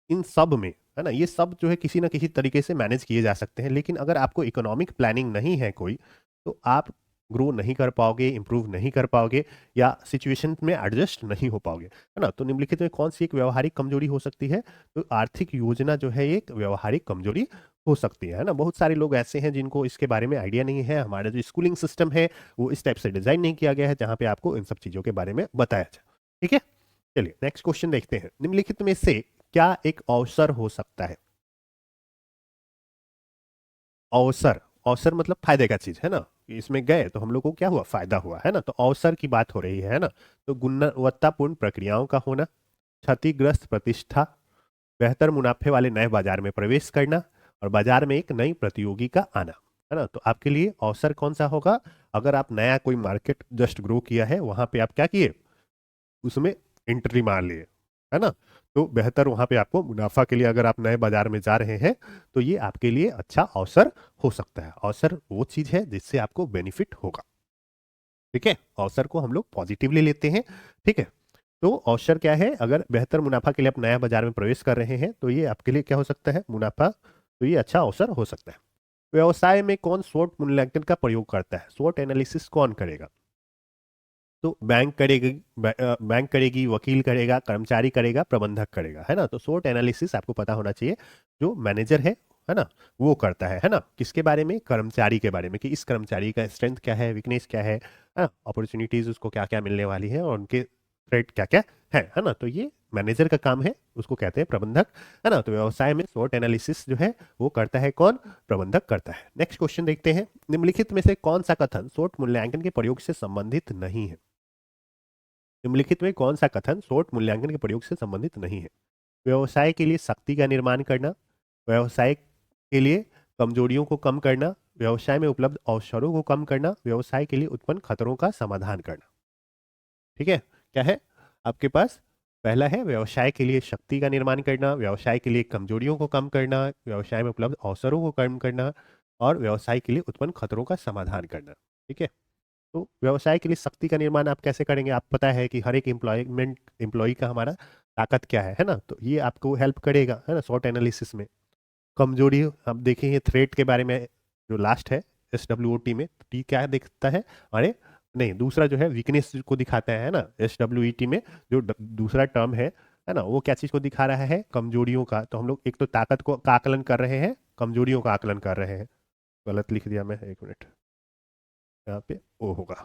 इन सब में, है ना, ये सब जो है किसी ना किसी तरीके से मैनेज किए जा सकते हैं। लेकिन अगर आपको इकोनॉमिक प्लानिंग नहीं है कोई, तो आप ग्रो नहीं कर पाओगे, इंप्रूव नहीं कर पाओगे, या सिचुएशन में एडजस्ट नहीं हो पाओगे, है ना। तो निम्नलिखित में कौन सी एक व्यवहारिक कमजोरी हो सकती है, तो आर्थिक योजना जो है एक व्यवहारिक कमजोरी हो सकती है ना। बहुत सारे लोग ऐसे हैं जिनको इसके बारे में आइडिया नहीं है। हमारा जो स्कूलिंग सिस्टम है वो इस टाइप से डिजाइन नहीं किया गया है जहां पे आपको इन सब चीजों के बारे में बताया जाए। ठीक है, चलिए नेक्स्ट क्वेश्चन देखते हैं। निम्नलिखित में से क्या एक अवसर हो सकता है। अवसर, अवसर मतलब फायदे का चीज, है ना। इसमें गए तो हम लोग को क्या हुआ, फायदा हुआ, है ना। तो अवसर की बात हो रही है ना। तो गुणवत्तापूर्ण प्रक्रियाओं का होना, क्षतिग्रस्त प्रतिष्ठा, बेहतर मुनाफे वाले नए बाजार में प्रवेश करना, और बाजार में एक नई प्रतियोगी का आना, है ना। तो आपके लिए अवसर कौन सा होगा, अगर आप नया कोई मार्केट जस्ट ग्रो किया है, वहां पे आप क्या किए, उसमें एंट्री मार लिए, है ना। तो बेहतर वहां पे आपको मुनाफा के लिए अगर आप नए बाजार में जा रहे हैं, तो ये आपके लिए अच्छा अवसर हो सकता है। अवसर वो चीज है जिससे आपको बेनिफिट होगा। ठीक है, अवसर को हम लोग पॉजिटिवली लेते हैं। ठीक है, तो अवसर क्या है, अगर बेहतर मुनाफा के लिए आप नया बाजार में प्रवेश कर रहे हैं, तो ये आपके लिए क्या हो सकता है, मुनाफा। तो ये अच्छा अवसर हो सकता है। व्यवसाय में कौन स्वोट मूल्यांकन का प्रयोग करता है, स्वोट एनालिसिस कौन करेगा। तो बैंक करेगी, बैंक करेगी, वकील करेगा, कर्मचारी करेगा, प्रबंधक करेगा, है ना। तो शॉर्ट एनालिसिस आपको पता होना चाहिए, जो मैनेजर है ना, वो करता है ना। किसके बारे में, कर्मचारी के बारे में, कि इस कर्मचारी का स्ट्रेंथ क्या है, वीकनेस क्या है ना, अपॉर्चुनिटीज उसको क्या क्या मिलने वाली है, और उनके थ्रेट क्या क्या है ना। तो ये मैनेजर का काम है, उसको कहते हैं प्रबंधक, है ना। तो व्यवसाय में शॉर्ट एनालिसिस जो है वो करता है कौन, प्रबंधक करता है। नेक्स्ट क्वेश्चन देखते हैं। निम्नलिखित में से कौन सा कथन शॉर्ट मूल्यांकन के प्रयोग से संबंधित नहीं है। निम्नलिखित में कौन सा कथन SWOT मूल्यांकन के प्रयोग से संबंधित नहीं है। व्यवसाय के लिए शक्ति का निर्माण करना, व्यवसाय के लिए कमजोरियों को कम करना, व्यवसाय में उपलब्ध अवसरों को कम करना, व्यवसाय के लिए उत्पन्न खतरों का समाधान करना। ठीक है, क्या है आपके पास, पहला है व्यवसाय के लिए शक्ति का निर्माण करना, व्यवसाय के लिए कमजोरियों को कम करना, व्यवसाय में उपलब्ध अवसरों को कम करना, और व्यवसाय के लिए उत्पन्न खतरों का समाधान करना। ठीक है, तो व्यवसाय के लिए शक्ति का निर्माण आप कैसे करेंगे, आप पता है कि हर एक एम्प्लॉय का हमारा ताकत क्या है ना। तो ये आपको हेल्प करेगा, है ना, शॉर्ट एनालिसिस में। कमजोरी आप देखेंगे थ्रेट के बारे में, जो लास्ट है SWOT में, टी क्या दिखता है, अरे नहीं, दूसरा जो है वीकनेस को दिखाता है ना, SWET में जो दूसरा टर्म है ना, वो क्या चीज को दिखा रहा है, कमजोरियों का। तो हम लोग एक तो ताकत को का आकलन कर रहे हैं, कमजोरियों का आकलन कर रहे हैं। गलत लिख दिया मैं, एक मिनट, यहाँ पे ओ होगा।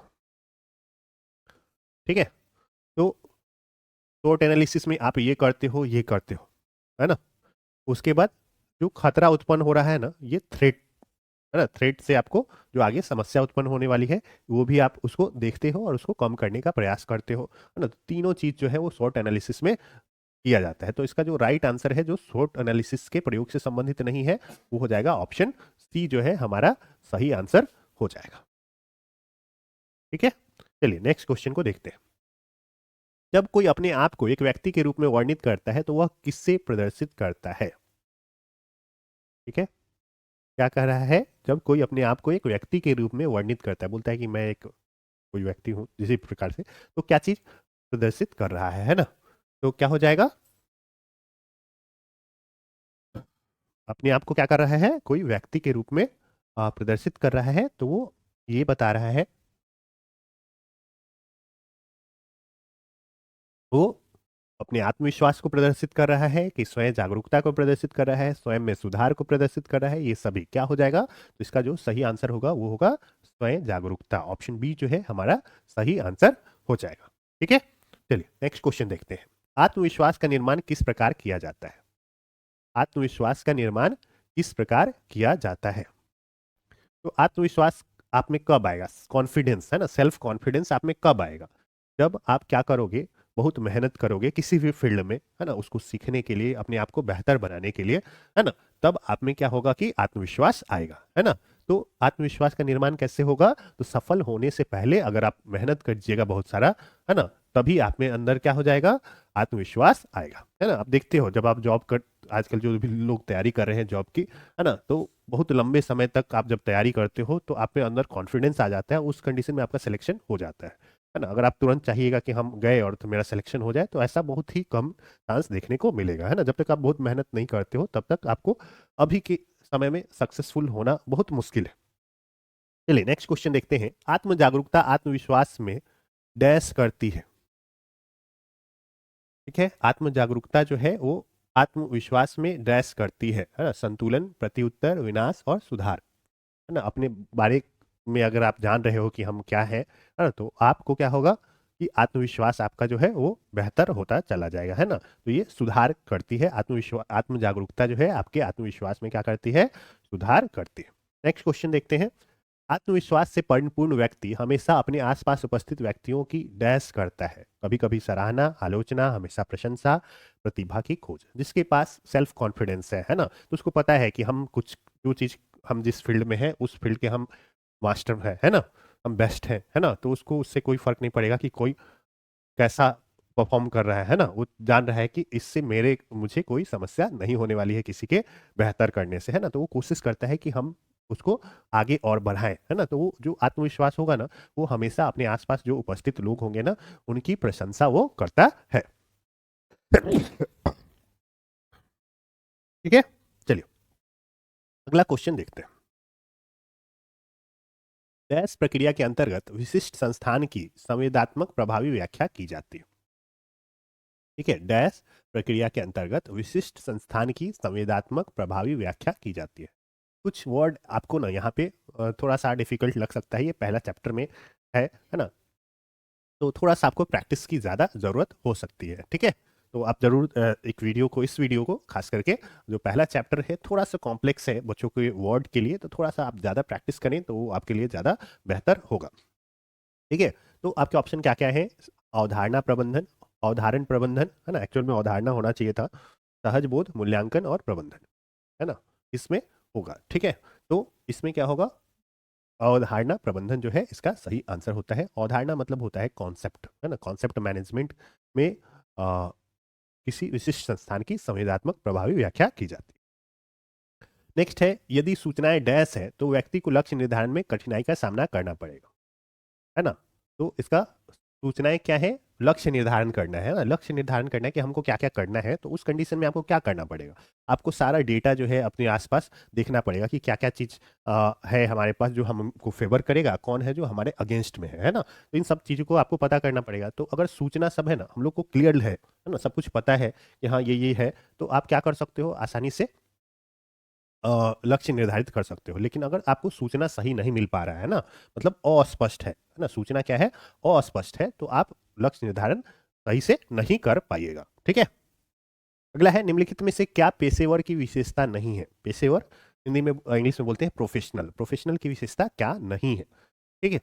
ठीक है, तो शॉर्ट एनालिसिस में आप ये करते हो, ये करते हो, है ना। उसके बाद जो खतरा उत्पन्न हो रहा है ना, ये थ्रेट, है ना। थ्रेट से आपको जो आगे समस्या उत्पन्न होने वाली है, वो भी आप उसको देखते हो और उसको कम करने का प्रयास करते हो, है ना। तो तीनों चीज जो है वो शॉर्ट एनालिसिस में किया जाता है। तो इसका जो राइट आंसर है, जो शॉर्ट एनालिसिस के प्रयोग से संबंधित नहीं है, वो हो जाएगा ऑप्शन सी, जो है हमारा सही आंसर हो जाएगा। ठीक है, चलिए नेक्स्ट क्वेश्चन को देखते हैं। जब कोई अपने आप को एक व्यक्ति के रूप में वर्णित करता है, तो वह किससे प्रदर्शित करता है। ठीक है, क्या कह रहा है, जब कोई अपने आप को एक व्यक्ति के रूप में वर्णित करता है, बोलता है कि मैं एक कोई व्यक्ति हूँ इसी प्रकार से, तो क्या चीज प्रदर्शित कर रहा है ना? तो क्या हो जाएगा, अपने आप को क्या कर रहा है, कोई व्यक्ति के रूप में प्रदर्शित कर रहा है, तो वो ये बता रहा है, वो अपने आत्मविश्वास को प्रदर्शित कर रहा है, कि स्वयं जागरूकता को प्रदर्शित कर रहा है, स्वयं में सुधार को प्रदर्शित कर रहा है, ये सभी क्या हो जाएगा? तो इसका जो सही आंसर होगा वो होगा स्वयं जागरूकता। ऑप्शन बी जो है हमारा सही आंसर हो जाएगा। ठीक है, चलिए नेक्स्ट क्वेश्चन देखते हैं। आत्मविश्वास का निर्माण किस प्रकार किया जाता है? आत्मविश्वास का निर्माण किस प्रकार किया जाता है? तो आत्मविश्वास आप में कब आएगा? कॉन्फिडेंस है ना, सेल्फ कॉन्फिडेंस आप में कब आएगा? जब आप क्या करोगे, बहुत मेहनत करोगे किसी भी फील्ड में, है ना, उसको सीखने के लिए, अपने आप को बेहतर बनाने के लिए, है ना, तब आप में क्या होगा कि आत्मविश्वास आएगा, है ना। तो आत्मविश्वास का निर्माण कैसे होगा? तो सफल होने से पहले अगर आप मेहनत करिएगा बहुत सारा, है ना, तभी आप में अंदर क्या हो जाएगा, आत्मविश्वास आएगा, है ना। आप देखते हो जब आप जॉब कर, आजकल जो भी लोग तैयारी कर रहे हैं जॉब की, है ना, तो बहुत लंबे समय तक आप जब तैयारी करते हो तो आप में अंदर कॉन्फिडेंस आ जाता है, उस कंडीशन में आपका सिलेक्शन हो जाता है ना। अगर आप तुरंत चाहिएगा कि हम गए और तो मेरा सिलेक्शन हो जाए, तो ऐसा बहुत ही कम चांस देखने को मिलेगा, है ना। जब तक आप बहुत मेहनत नहीं करते हो तब तक आपको अभी के समय में सक्सेसफुल होना बहुत मुश्किल है। चलिए नेक्स्ट क्वेश्चन देखते हैं। आत्म जागरूकता आत्मविश्वास में डैश करती है। ठीक है, आत्म जागरूकता जो है वो आत्मविश्वास में डैश करती है ना। संतुलन, प्रत्युत्तर, विनाश और सुधार, है ना। अपने बारे में अगर आप जान रहे हो कि हम क्या है ना, तो आपको क्या होगा कि आत्मविश्वास आपका जो है वो बेहतर होता चला जाएगा, है ना। तो ये सुधार करती है, आत्मविश्वास, आत्म जागरूकता जो है आपके आत्मविश्वास में क्या करती है, सुधार करती है। नेक्स्ट क्वेश्चन देखते हैं। आत्मविश्वास से परिपूर्ण व्यक्ति हमेशा अपने आसपास उपस्थित व्यक्तियों की डैश करता है, कभी कभी सराहना, आलोचना, हमेशा प्रशंसा, प्रतिभा की खोज। जिसके पास सेल्फ कॉन्फिडेंस है ना, तो उसको पता है कि हम कुछ, जो चीज हम जिस फील्ड में है उस फील्ड के हम मास्टर है ना, हम बेस्ट है ना, तो उसको उससे कोई फर्क नहीं पड़ेगा कि कोई कैसा परफॉर्म कर रहा है ना। वो जान रहा है कि इससे मेरे मुझे कोई समस्या नहीं होने वाली है किसी के बेहतर करने से, है ना। तो वो कोशिश करता है कि हम उसको आगे और बढ़ाएं, है ना। तो वो जो आत्मविश्वास होगा ना, वो हमेशा अपने आसपास जो उपस्थित लोग होंगे ना, उनकी प्रशंसा वो करता है। ठीक है, चलिए अगला क्वेश्चन देखते हैं। डैश प्रक्रिया के अंतर्गत विशिष्ट संस्थान की संवेदात्मक प्रभावी व्याख्या की जाती है। ठीक है, डैश प्रक्रिया के अंतर्गत विशिष्ट संस्थान की संवेदात्मक प्रभावी व्याख्या की जाती है। कुछ वर्ड आपको ना यहाँ पे थोड़ा सा डिफिकल्ट लग सकता है, ये पहला चैप्टर में है ना, तो थोड़ा सा आपको प्रैक्टिस की ज़्यादा ज़रूरत हो सकती है। ठीक है, तो आप जरूर एक वीडियो को, इस वीडियो को खास करके, जो पहला चैप्टर है थोड़ा सा कॉम्प्लेक्स है बच्चों के वर्ड के लिए, तो थोड़ा सा आप ज़्यादा प्रैक्टिस करें तो वो आपके लिए ज़्यादा बेहतर होगा। ठीक है, तो आपके ऑप्शन क्या क्या है? अवधारणा प्रबंधन, अवधारण प्रबंधन, है ना, एक्चुअल में अवधारणा होना चाहिए था, सहज बोध, मूल्यांकन और प्रबंधन, है ना, इसमें होगा। ठीक है, तो इसमें क्या होगा, अवधारणा प्रबंधन जो है इसका सही आंसर होता है। अवधारणा मतलब होता है कॉन्सेप्ट, है ना, कॉन्सेप्ट मैनेजमेंट में किसी विशिष्ट संस्थान की संवेदनात्मक प्रभावी व्याख्या की जाती है। नेक्स्ट है, यदि सूचनाएं डैश है तो व्यक्ति को लक्ष्य निर्धारण में कठिनाई का सामना करना पड़ेगा, है ना। तो इसका सूचनाएं क्या है, लक्ष्य निर्धारण करना है ना, लक्ष्य निर्धारण करना है कि हमको क्या क्या करना है, तो उस कंडीशन में आपको क्या करना पड़ेगा, आपको सारा डेटा जो है अपने आसपास देखना पड़ेगा कि क्या क्या चीज है हमारे पास जो हमको फेवर करेगा, कौन है जो हमारे अगेंस्ट में है ना। तो इन सब चीजों को आपको पता करना पड़ेगा। तो अगर सूचना सब है ना, हम लोग को क्लियर है ना, सब कुछ पता है कि हाँ ये है, तो आप क्या कर सकते हो, आसानी से लक्ष्य निर्धारित कर सकते हो। लेकिन अगर आपको सूचना सही नहीं मिल पा रहा है ना, मतलब अस्पष्ट है ना, सूचना क्या है, अस्पष्ट है, तो आप लक्ष्य निर्धारण सही से नहीं कर पाइएगा। ठीक है, अगला है, निम्नलिखित में से क्या पेशेवर की विशेषता नहीं है? पेशेवर हिंदी में, इंग्लिश में बोलते हैं प्रोफेशनल, प्रोफेशनल की विशेषता क्या नहीं है? ठीक है,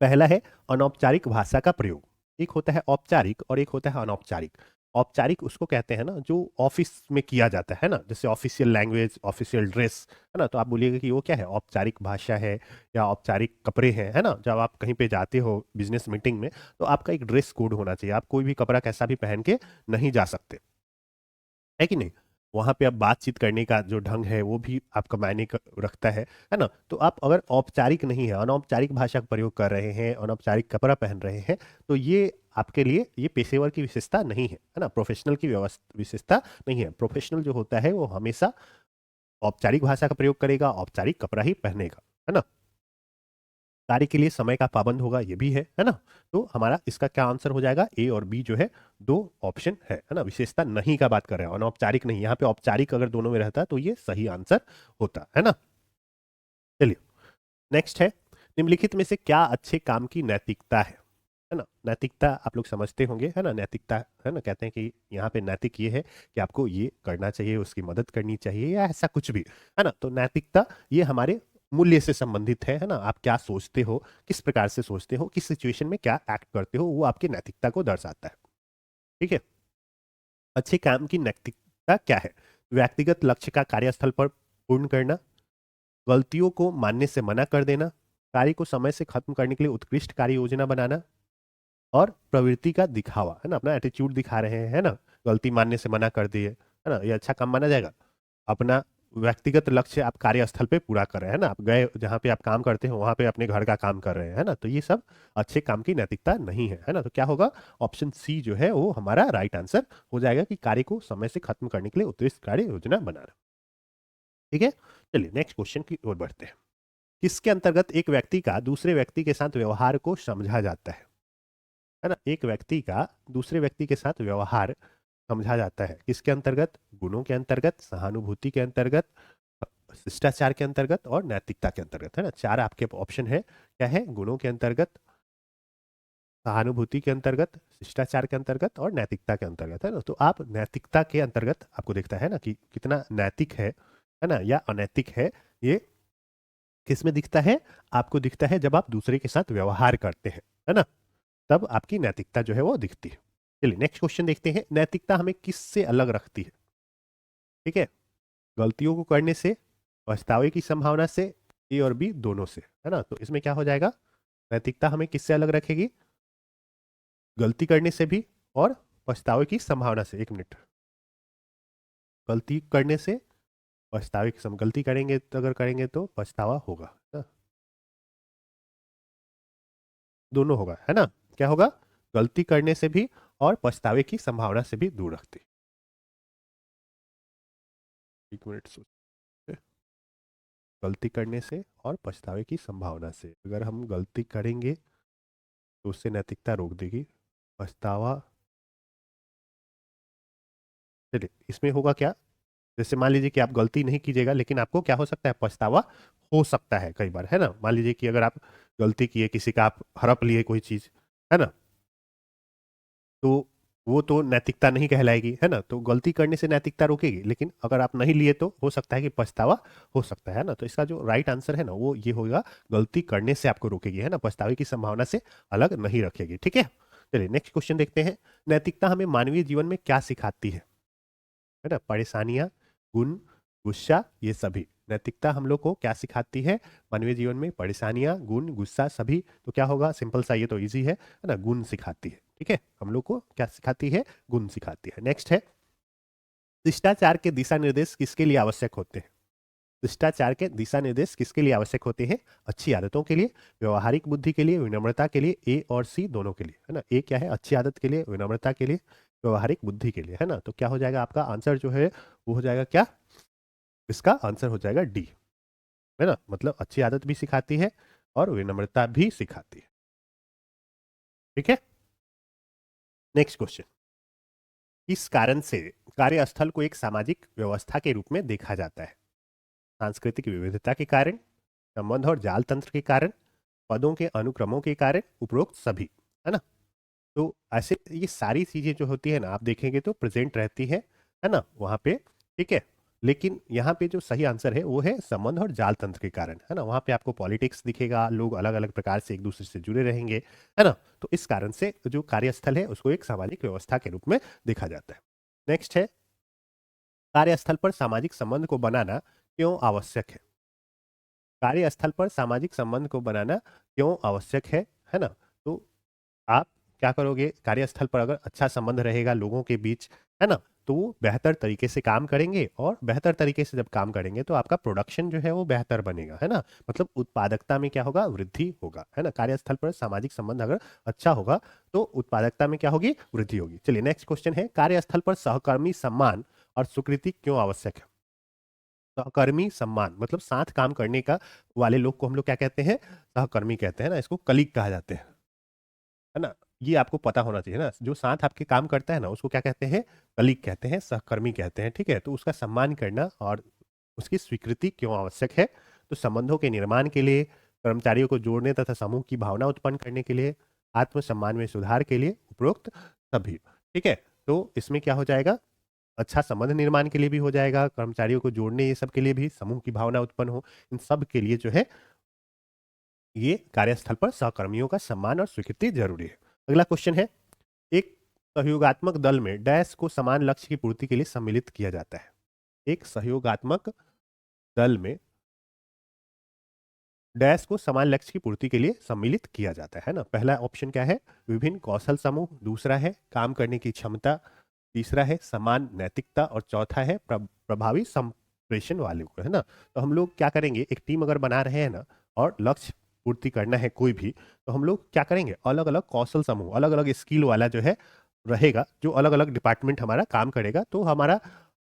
पहला है अनौपचारिक भाषा का प्रयोग। एक होता है औपचारिक और एक होता है अनौपचारिक। औपचारिक उसको कहते हैं ना जो ऑफिस में किया जाता है ना, जैसे ऑफिशियल लैंग्वेज, ऑफिशियल ड्रेस, है ना। तो आप बोलिएगा कि वो क्या है, औपचारिक भाषा है या औपचारिक कपड़े हैं, है ना। जब आप कहीं पे जाते हो बिजनेस मीटिंग में, तो आपका एक ड्रेस कोड होना चाहिए, आप कोई भी कपड़ा कैसा भी पहन के नहीं जा सकते, है कि नहीं। वहां पे अब बातचीत करने का जो ढंग है वो भी आपका मायने रखता है ना। तो आप अगर औपचारिक नहीं है, अनौपचारिक भाषा का प्रयोग कर रहे हैं, अनौपचारिक कपड़ा पहन रहे हैं, तो ये आपके लिए ये पेशेवर की विशेषता नहीं है ना, प्रोफेशनल की विशेषता नहीं है। प्रोफेशनल जो होता है वो हमेशा औपचारिक भाषा का प्रयोग करेगा, औपचारिक कपड़ा ही पहनेगा, है ना। कार्य के लिए समय का पाबंद होगा, ये भी है ना। तो हमारा इसका क्या आंसर हो जाएगा, ए और बी जो है दो ऑप्शन है ना। विशेषता नहीं का बात कर रहे हैं, अनौपचारिक नहीं। यहाँ पे औपचारिक अगर दोनों में रहता तो ये सही आंसर होता, है ना। चलिए नेक्स्ट है, निम्नलिखित में से क्या अच्छे काम की नैतिकता है ना। नैतिकता आप लोग समझते होंगे, है ना। नैतिकता है ना, कहते हैं कि यहाँ पे नैतिक ये है कि आपको ये करना चाहिए, उसकी मदद करनी चाहिए, या ऐसा कुछ भी, है ना। तो नैतिकता ये हमारे मूल्य से संबंधित है ना। आप क्या सोचते हो, किस प्रकार से सोचते हो, किस सिचुएशन में क्या एक्ट करते हो, वो आपकी नैतिकता को दर्शाता है, ठीक है। अच्छे काम की नैतिकता क्या है, व्यक्तिगत लक्ष्य का कार्यस्थल पर पूर्ण करना, गलतियों को मानने से मना कर देना, कार्य को समय से खत्म करने के लिए उत्कृष्ट कार्य योजना बनाना, और प्रवृत्ति का दिखावा, है ना। अपना एटीट्यूड दिखा रहे हैं, है ना। गलती मानने से मना कर दिए, है ना, ये अच्छा काम माना जाएगा। अपना व्यक्तिगत लक्ष्य आप कार्यस्थल पे पूरा कर रहे हैं ना, आप गए जहाँ पे आप काम करते हैं वहां पे अपने घर का काम कर रहे हैं, है ना। तो ये सब अच्छे काम की नैतिकता नहीं है ना। तो क्या होगा, ऑप्शन सी जो है वो हमारा राइट आंसर हो जाएगा कि कार्य को समय से खत्म करने के लिए उत्कृष्ट कार्य योजना बनाना, ठीक है। चलिए नेक्स्ट क्वेश्चन की ओर बढ़ते हैं। किसके अंतर्गत एक व्यक्ति का दूसरे व्यक्ति के साथ व्यवहार को समझा जाता है ना। एक व्यक्ति का दूसरे व्यक्ति के साथ व्यवहार समझा जाता है, किसके अंतर्गत, गुणों के अंतर्गत, सहानुभूति के अंतर्गत, शिष्टाचार के अंतर्गत और नैतिकता के अंतर्गत, है ना। चार आपके ऑप्शन है, क्या है, गुणों के अंतर्गत, सहानुभूति के अंतर्गत, शिष्टाचार के अंतर्गत और नैतिकता के अंतर्गत, है ना। तो आप नैतिकता के अंतर्गत आपको देखता है ना कि कितना नैतिक है ना, या अनैतिक है, ये किस में दिखता है, आपको दिखता है जब आप दूसरे के साथ व्यवहार करते हैं, है ना। तब आपकी नैतिकता जो है वो दिखती है। चलिए नेक्स्ट क्वेश्चन देखते हैं, नैतिकता हमें किससे अलग रखती है, ठीक है। गलतियों को करने से, पछतावे की संभावना से, ए और बी दोनों से, है ना। तो इसमें क्या हो जाएगा, नैतिकता हमें किससे अलग रखेगी, गलती करने से भी और पछतावे की संभावना से। एक मिनट, गलती करने से, पछतावे की गलती करेंगे तो, अगर करेंगे तो पछतावा होगा, है ना, दोनों होगा, है ना। क्या होगा, गलती करने से भी और पछतावे की संभावना से भी दूर रखती। एक मिनट सोचिए, गलती करने से और पछतावे की संभावना से, अगर हम गलती करेंगे तो उससे नैतिकता रोक देगी, पछतावा। चलिए इसमें होगा क्या, जैसे मान लीजिए कि आप गलती नहीं कीजिएगा लेकिन आपको क्या हो सकता है, पछतावा हो सकता है कई बार, है ना। मान लीजिए कि अगर आप गलती किए, किसी का आप हड़प लिए कोई चीज, है ना, तो वो तो नैतिकता नहीं कहलाएगी, है ना। तो गलती करने से नैतिकता रोकेगी, लेकिन अगर आप नहीं लिए तो हो सकता है कि पछतावा हो सकता है ना। तो इसका जो राइट आंसर है ना वो ये होगा, गलती करने से आपको रोकेगी, है ना, पछतावे की संभावना से अलग नहीं रखेगी, ठीक है। चलिए नेक्स्ट क्वेश्चन देखते हैं, नैतिकता हमें मानवीय जीवन में क्या सिखाती है ना। परेशानियां, गुण, गुस्सा, ये सभी नैतिकता हम लोग को क्या सिखाती है मानवीय जीवन में, परेशानियां, गुण, गुस्सा, सभी। तो क्या होगा, सिंपल सा, ये तो इजी है ना, गुण सिखाती है, ठीक है। हम लोग को क्या सिखाती है, गुण सिखाती है। नेक्स्ट है, शिष्टाचार के दिशा निर्देश किसके लिए आवश्यक होते हैं। शिष्टाचार के दिशा निर्देश किसके लिए आवश्यक होते हैं, अच्छी आदतों के लिए, व्यवहारिक बुद्धि के लिए, विनम्रता के लिए, ए और सी दोनों के लिए, है ना। ए क्या है, अच्छी आदत के लिए, विनम्रता के लिए, व्यवहारिक बुद्धि के लिए, है ना। तो क्या हो जाएगा आपका आंसर जो है वो हो जाएगा क्या, इसका आंसर हो जाएगा डी, है ना। मतलब अच्छी आदत भी सिखाती है और विनम्रता भी सिखाती है, ठीक है। नेक्स्ट क्वेश्चन, किस कारण से कार्यस्थल को एक सामाजिक व्यवस्था के रूप में देखा जाता है, सांस्कृतिक विविधता के कारण, संबंध और जाल तंत्र के कारण, पदों के अनुक्रमों के कारण, उपरोक्त सभी, है ना। तो ऐसे ये सारी चीजें जो होती है ना, आप देखेंगे तो प्रेजेंट रहती है ना वहाँ पे, ठीक है। लेकिन यहाँ पे जो सही आंसर है वो है संबंध और जाल तंत्र के कारण, है ना। वहाँ पे आपको पॉलिटिक्स दिखेगा, लोग अलग अलग प्रकार से एक दूसरे से जुड़े रहेंगे, है ना। तो इस कारण से जो कार्यस्थल है उसको एक सामाजिक व्यवस्था के रूप में देखा जाता है। नेक्स्ट है, कार्यस्थल पर सामाजिक संबंध को बनाना क्यों आवश्यक है, कार्यस्थल पर सामाजिक संबंध को बनाना क्यों आवश्यक है ना। तो आप क्या करोगे, कार्यस्थल पर अगर अच्छा संबंध रहेगा लोगों के बीच, है ना, तो वो बेहतर तरीके से काम करेंगे, और बेहतर तरीके से जब काम करेंगे तो आपका प्रोडक्शन जो है वो बेहतर बनेगा, है ना। मतलब उत्पादकता में क्या होगा, वृद्धि होगा, है ना। कार्यस्थल पर सामाजिक संबंध अगर अच्छा होगा तो उत्पादकता में क्या होगी, वृद्धि होगी। चलिए नेक्स्ट क्वेश्चन है, कार्यस्थल पर सहकर्मी सम्मान और स्वीकृति क्यों आवश्यक है। सहकर्मी सम्मान मतलब साथ काम करने का वाले लोग को हम लोग क्या कहते हैं, सहकर्मी कहते हैं ना, इसको कलीग कहा जाते हैं, है ना। ये आपको पता होना चाहिए ना, जो साथ आपके काम करता है ना उसको क्या कहते हैं, कलीग कहते हैं, सहकर्मी कहते हैं, ठीक है। तो उसका सम्मान करना और उसकी स्वीकृति क्यों आवश्यक है, तो संबंधों के निर्माण के लिए, कर्मचारियों को जोड़ने तथा समूह की भावना उत्पन्न करने के लिए, आत्मसम्मान में सुधार के लिए, उपरोक्त सभी, ठीक है। तो इसमें क्या हो जाएगा, अच्छा संबंध निर्माण के लिए भी हो जाएगा, कर्मचारियों को जोड़ने ये सब के लिए भी, समूह की भावना उत्पन्न हो, इन सब के लिए जो है ये कार्यस्थल पर सहकर्मियों का सम्मान और स्वीकृति जरूरी है। अगला क्वेश्चन है, एक सहयोगात्मक दल में डैश को समान लक्ष्य की पूर्ति के लिए सम्मिलित किया जाता है। एक सहयोगात्मक दल में डैश को समान लक्ष्य की पूर्ति के लिए सम्मिलित किया जाता है ना। पहला ऑप्शन क्या है, विभिन्न कौशल समूह, दूसरा है काम करने की क्षमता, तीसरा है समान नैतिकता, और चौथा है प्रभावी संप्रेषण वाले को, है ना। तो हम लोग क्या करेंगे, एक टीम अगर बना रहे हैं ना और लक्ष्य पूर्ति करना है कोई भी, तो हम लोग क्या करेंगे, अलग अलग कौशल समूह, अलग अलग स्किल वाला जो है रहेगा, जो अलग अलग डिपार्टमेंट हमारा काम करेगा, तो हमारा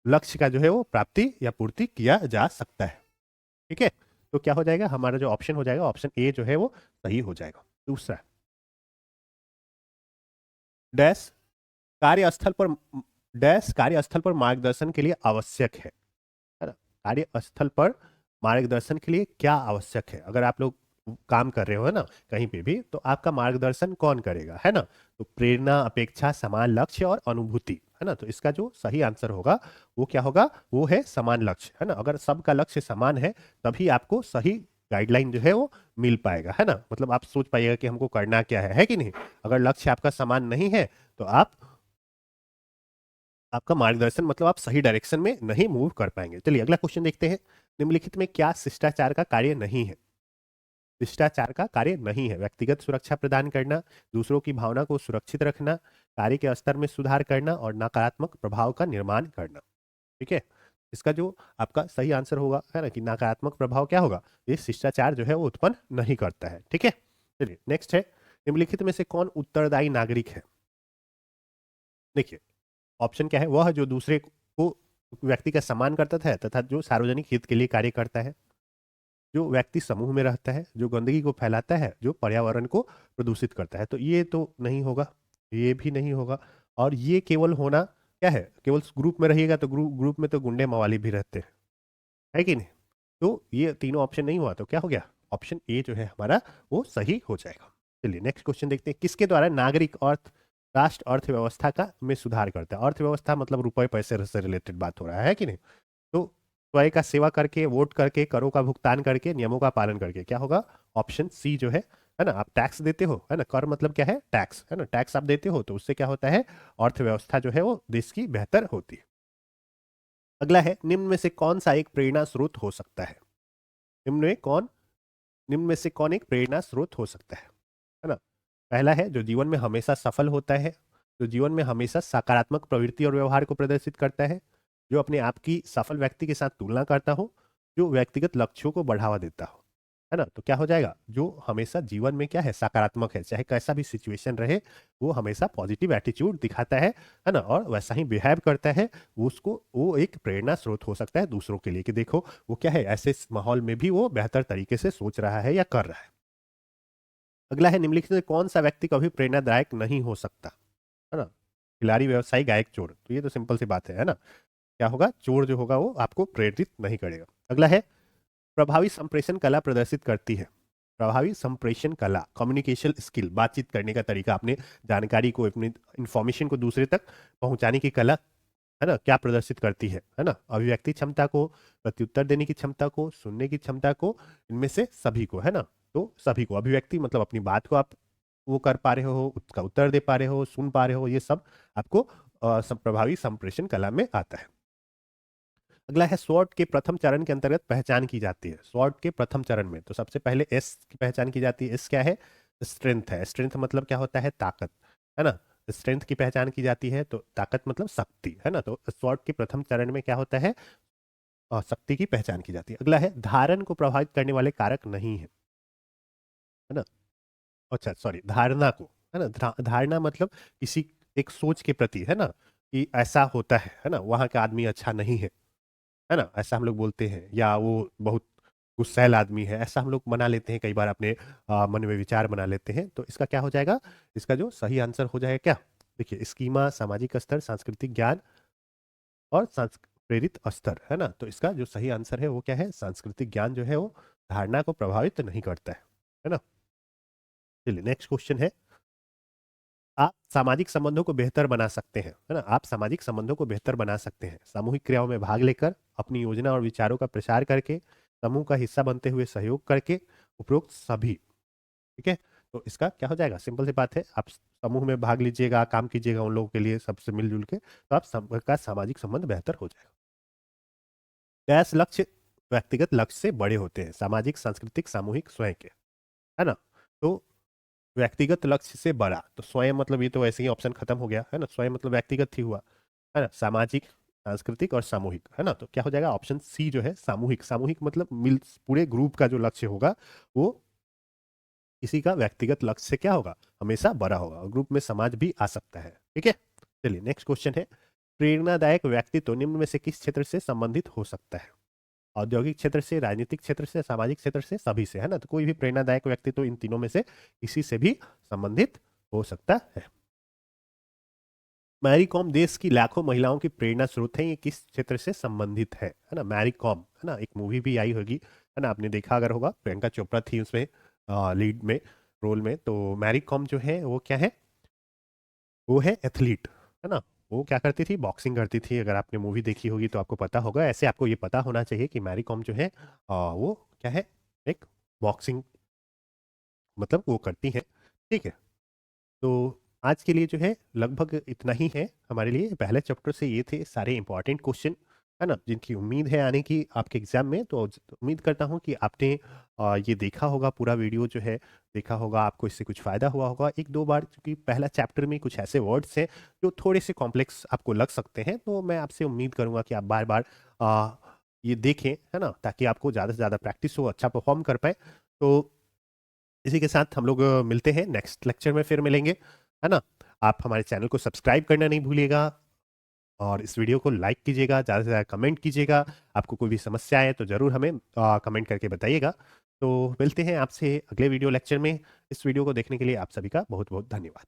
लक्ष्य का जो है वो प्राप्ति या पूर्ति किया जा सकता है, ठीक है। तो क्या हो जाएगा, हमारा जो ऑप्शन हो जाएगा, ऑप्शन ए जो है वो सही हो जाएगा। दूसरा, डैश कार्यस्थल पर डैश कार्यस्थल पर मार्गदर्शन के लिए आवश्यक है ना। कार्यस्थल पर मार्गदर्शन के लिए क्या आवश्यक है, अगर आप लोग काम कर रहे हो है ना कहीं पे भी, तो आपका मार्गदर्शन कौन करेगा, है ना। तो प्रेरणा, अपेक्षा, समान लक्ष्य और अनुभूति, है ना। तो इसका जो सही आंसर होगा वो क्या होगा, वो है समान लक्ष्य, है ना। अगर सबका लक्ष्य समान है तभी आपको सही गाइडलाइन जो है वो मिल पाएगा, है ना। मतलब आप सोच पाइएगा कि हमको करना क्या है कि नहीं। अगर लक्ष्य आपका समान नहीं है तो आपका मार्गदर्शन मतलब आप सही डायरेक्शन में नहीं मूव कर पाएंगे। चलिए अगला क्वेश्चन देखते हैं, निम्नलिखित में क्या शिष्टाचार का कार्य नहीं है। शिष्टाचार का कार्य नहीं है, व्यक्तिगत सुरक्षा प्रदान करना, दूसरों की भावना को सुरक्षित रखना, कार्य के स्तर में सुधार करना, और नकारात्मक प्रभाव का निर्माण करना, ठीक है। इसका जो आपका सही आंसर होगा, है ना, कि नकारात्मक प्रभाव क्या होगा, ये शिष्टाचार जो है वो उत्पन्न नहीं करता है, ठीक है। चलिए नेक्स्ट है, निम्नलिखित में से कौन उत्तरदायी नागरिक है। देखिए ऑप्शन क्या है, वह जो दूसरे को व्यक्ति का सम्मान करता है तथा जो सार्वजनिक हित के लिए कार्य करता है, जो व्यक्ति समूह में रहता है, जो गंदगी को फैलाता है, जो पर्यावरण को प्रदूषित करता है। तो ये तो नहीं होगा, ये भी नहीं होगा, और ये केवल होना क्या है, केवल ग्रुप में रहिएगा तो ग्रुप में तो गुंडे मवाली भी रहते हैं, है कि नहीं। तो ये तीनों ऑप्शन नहीं हुआ, तो क्या हो गया, ऑप्शन ए जो है हमारा वो सही हो जाएगा। चलिए नेक्स्ट क्वेश्चन देखते हैं, किसके द्वारा नागरिक और राष्ट्र अर्थव्यवस्था का में सुधार करता है। अर्थव्यवस्था मतलब रुपए पैसे से रिलेटेड बात हो रहा है कि नहीं। तो स्वयं का सेवा करके, वोट करके, करों का भुगतान करके, नियमों का पालन करके, क्या होगा, ऑप्शन सी जो है ना। आप टैक्स देते हो, है ना, कर मतलब क्या है, टैक्स, है ना, टैक्स आप देते हो तो उससे क्या होता है, अर्थव्यवस्था जो है वो देश की बेहतर होती है। अगला है, निम्न में से कौन सा एक प्रेरणा स्रोत हो सकता है। निम्न में से कौन एक प्रेरणा स्रोत हो सकता है ना। पहला है, जो जीवन में हमेशा सफल होता है, जो जीवन में हमेशा सकारात्मक प्रवृत्ति और व्यवहार को प्रदर्शित करता है, जो अपने आप की सफल व्यक्ति के साथ तुलना करता हो, जो व्यक्तिगत लक्ष्यों को बढ़ावा देता हो, है ना। तो क्या हो जाएगा, जो हमेशा जीवन में क्या है, सकारात्मक है, चाहे कैसा भी सिचुएशन रहे वो हमेशा पॉजिटिव एटीट्यूड दिखाता है ना, और वैसा ही बिहेव करता है, वो एक प्रेरणा स्रोत हो सकता है दूसरों के लिए, कि देखो वो क्या है, ऐसे माहौल में भी वो बेहतर तरीके से सोच रहा है या कर रहा है। अगला है, निम्नलिखित में कौन सा व्यक्ति कभी प्रेरणादायक नहीं हो सकता, है ना। खिलाड़ी, व्यवसायी, गायक, चोर, तो ये तो सिंपल सी बात है ना। क्या होगा, चोर जो होगा वो आपको प्रेरित नहीं करेगा। अगला है, प्रभावी संप्रेषण कला प्रदर्शित करती है। प्रभावी संप्रेषण कला, कम्युनिकेशन स्किल, बातचीत करने का तरीका, अपने जानकारी को, अपनी इंफॉर्मेशन को दूसरे तक पहुंचाने की कला, है ना, क्या प्रदर्शित करती है ना। अभिव्यक्ति क्षमता को, प्रत्युत्तर देने की क्षमता को, सुनने की क्षमता को, इनमें से सभी को, है ना। तो सभी को, अभिव्यक्ति मतलब अपनी बात को आप वो कर पा रहे हो, उसका उत्तर दे पा रहे हो, सुन पा रहे हो, ये सब आपको प्रभावी संप्रेषण कला में आता है। अगला है, स्वॉट के प्रथम चरण के अंतर्गत पहचान की जाती है। स्वॉट के प्रथम चरण में तो सबसे पहले एस की पहचान की जाती है। एस क्या है, स्ट्रेंथ है। स्ट्रेंथ मतलब क्या होता है, ताकत, है ना। स्ट्रेंथ की पहचान की जाती है, तो ताकत मतलब शक्ति, है ना। तो स्वॉट के प्रथम चरण में क्या होता है, शक्ति की पहचान की जाती है। अगला है धारण को प्रभावित करने वाले कारक नहीं है ना। अच्छा सॉरी, धारणा को, है ना। धारणा मतलब किसी एक सोच के प्रति, है ना, कि ऐसा होता है ना, वहाँ का आदमी अच्छा नहीं है ना, ऐसा हम लोग बोलते हैं। या वो बहुत गुस्सैल आदमी है, ऐसा हम लोग बना लेते हैं कई बार, अपने मन में विचार बना लेते हैं। तो इसका क्या हो जाएगा, इसका जो सही आंसर हो जाएगा क्या, देखिए, स्कीमा, सामाजिक स्तर, सांस्कृतिक ज्ञान और प्रेरित स्तर, है ना। तो इसका जो सही आंसर है वो क्या है, सांस्कृतिक ज्ञान जो है वो धारणा को प्रभावित नहीं करता है ना। चलिए नेक्स्ट क्वेश्चन है, आप सामाजिक संबंधों को बेहतर बना सकते हैं, है ना। आप सामाजिक संबंधों को बेहतर बना सकते हैं सामूहिक क्रियाओं में भाग लेकर, अपनी योजना और विचारों का प्रचार करके, समूह का हिस्सा बनते हुए सहयोग करके, उपरोक्त सभी। ठीक है, तो इसका क्या हो जाएगा, सिंपल सी बात है, आप समूह में भाग लीजिएगा, काम कीजिएगा उन लोगों के लिए, सबसे मिलजुल के, तो आप सबका सामाजिक संबंध बेहतर हो जाएगा। गैस लक्ष्य व्यक्तिगत लक्ष्य से बड़े होते हैं, सामाजिक, सांस्कृतिक, सामूहिक, स्वयं के, है ना। तो व्यक्तिगत लक्ष्य से बड़ा, तो स्वयं मतलब ये तो ऐसे ही ऑप्शन खत्म हो गया, है ना। स्वयं मतलब व्यक्तिगत ही हुआ, है ना। सामाजिक, सांस्कृतिक और सामूहिक, है ना। तो क्या हो जाएगा, ऑप्शन सी जो है सामूहिक। सामूहिक मतलब मिल, पूरे ग्रुप का जो लक्ष्य होगा वो किसी का व्यक्तिगत लक्ष्य से क्या होगा, हमेशा बड़ा होगा, और ग्रुप में समाज भी आ सकता है। ठीक है, चलिए नेक्स्ट क्वेश्चन है, प्रेरणादायक व्यक्तित्व निम्न में से किस क्षेत्र से संबंधित हो सकता है, औद्योगिक क्षेत्र से, राजनीतिक क्षेत्र से, सामाजिक क्षेत्र से, सभी से, है ना। तो कोई भी प्रेरणादायक व्यक्तित्व इन तीनों में से किसी से भी संबंधित हो सकता है। मैरी कॉम देश की लाखों महिलाओं की प्रेरणा स्रोत है, ये किस क्षेत्र से संबंधित है ना। मैरी कॉम, है ना, एक मूवी भी आई होगी, है ना, आपने देखा अगर होगा, प्रियंका चोपड़ा थी उसमें लीड में, रोल में। तो मैरी कॉम जो है वो क्या है, वो है एथलीट, है ना। वो क्या करती थी, बॉक्सिंग करती थी। अगर आपने मूवी देखी होगी तो आपको पता होगा। ऐसे आपको ये पता होना चाहिए कि मैरी कॉम जो है वो क्या है, एक बॉक्सिंग मतलब वो करती हैं। ठीक है, तो आज के लिए जो है लगभग इतना ही है हमारे लिए। पहले चैप्टर से ये थे सारे इंपॉर्टेंट क्वेश्चन, है ना, जिनकी उम्मीद है आने की आपके एग्जाम में। तो उम्मीद करता हूँ कि आपने ये देखा होगा, पूरा वीडियो जो है देखा होगा, आपको इससे कुछ फ़ायदा हुआ होगा एक दो बार, क्योंकि पहला चैप्टर में कुछ ऐसे वर्ड्स हैं जो थोड़े से कॉम्प्लेक्स आपको लग सकते हैं। तो मैं आपसे उम्मीद करूँगा कि आप बार बार ये देखें, है ना, ताकि आपको ज़्यादा से ज़्यादा प्रैक्टिस हो, अच्छा परफॉर्म कर पाए। तो इसी के साथ हम लोग मिलते हैं नेक्स्ट लेक्चर में, फिर मिलेंगे, है ना। आप हमारे चैनल को सब्सक्राइब करना नहीं भूलिएगा, और इस वीडियो को लाइक कीजिएगा, ज़्यादा से ज़्यादा कमेंट कीजिएगा। आपको कोई भी समस्या है तो ज़रूर हमें कमेंट करके बताइएगा। तो मिलते हैं आपसे अगले वीडियो लेक्चर में। इस वीडियो को देखने के लिए आप सभी का बहुत बहुत धन्यवाद।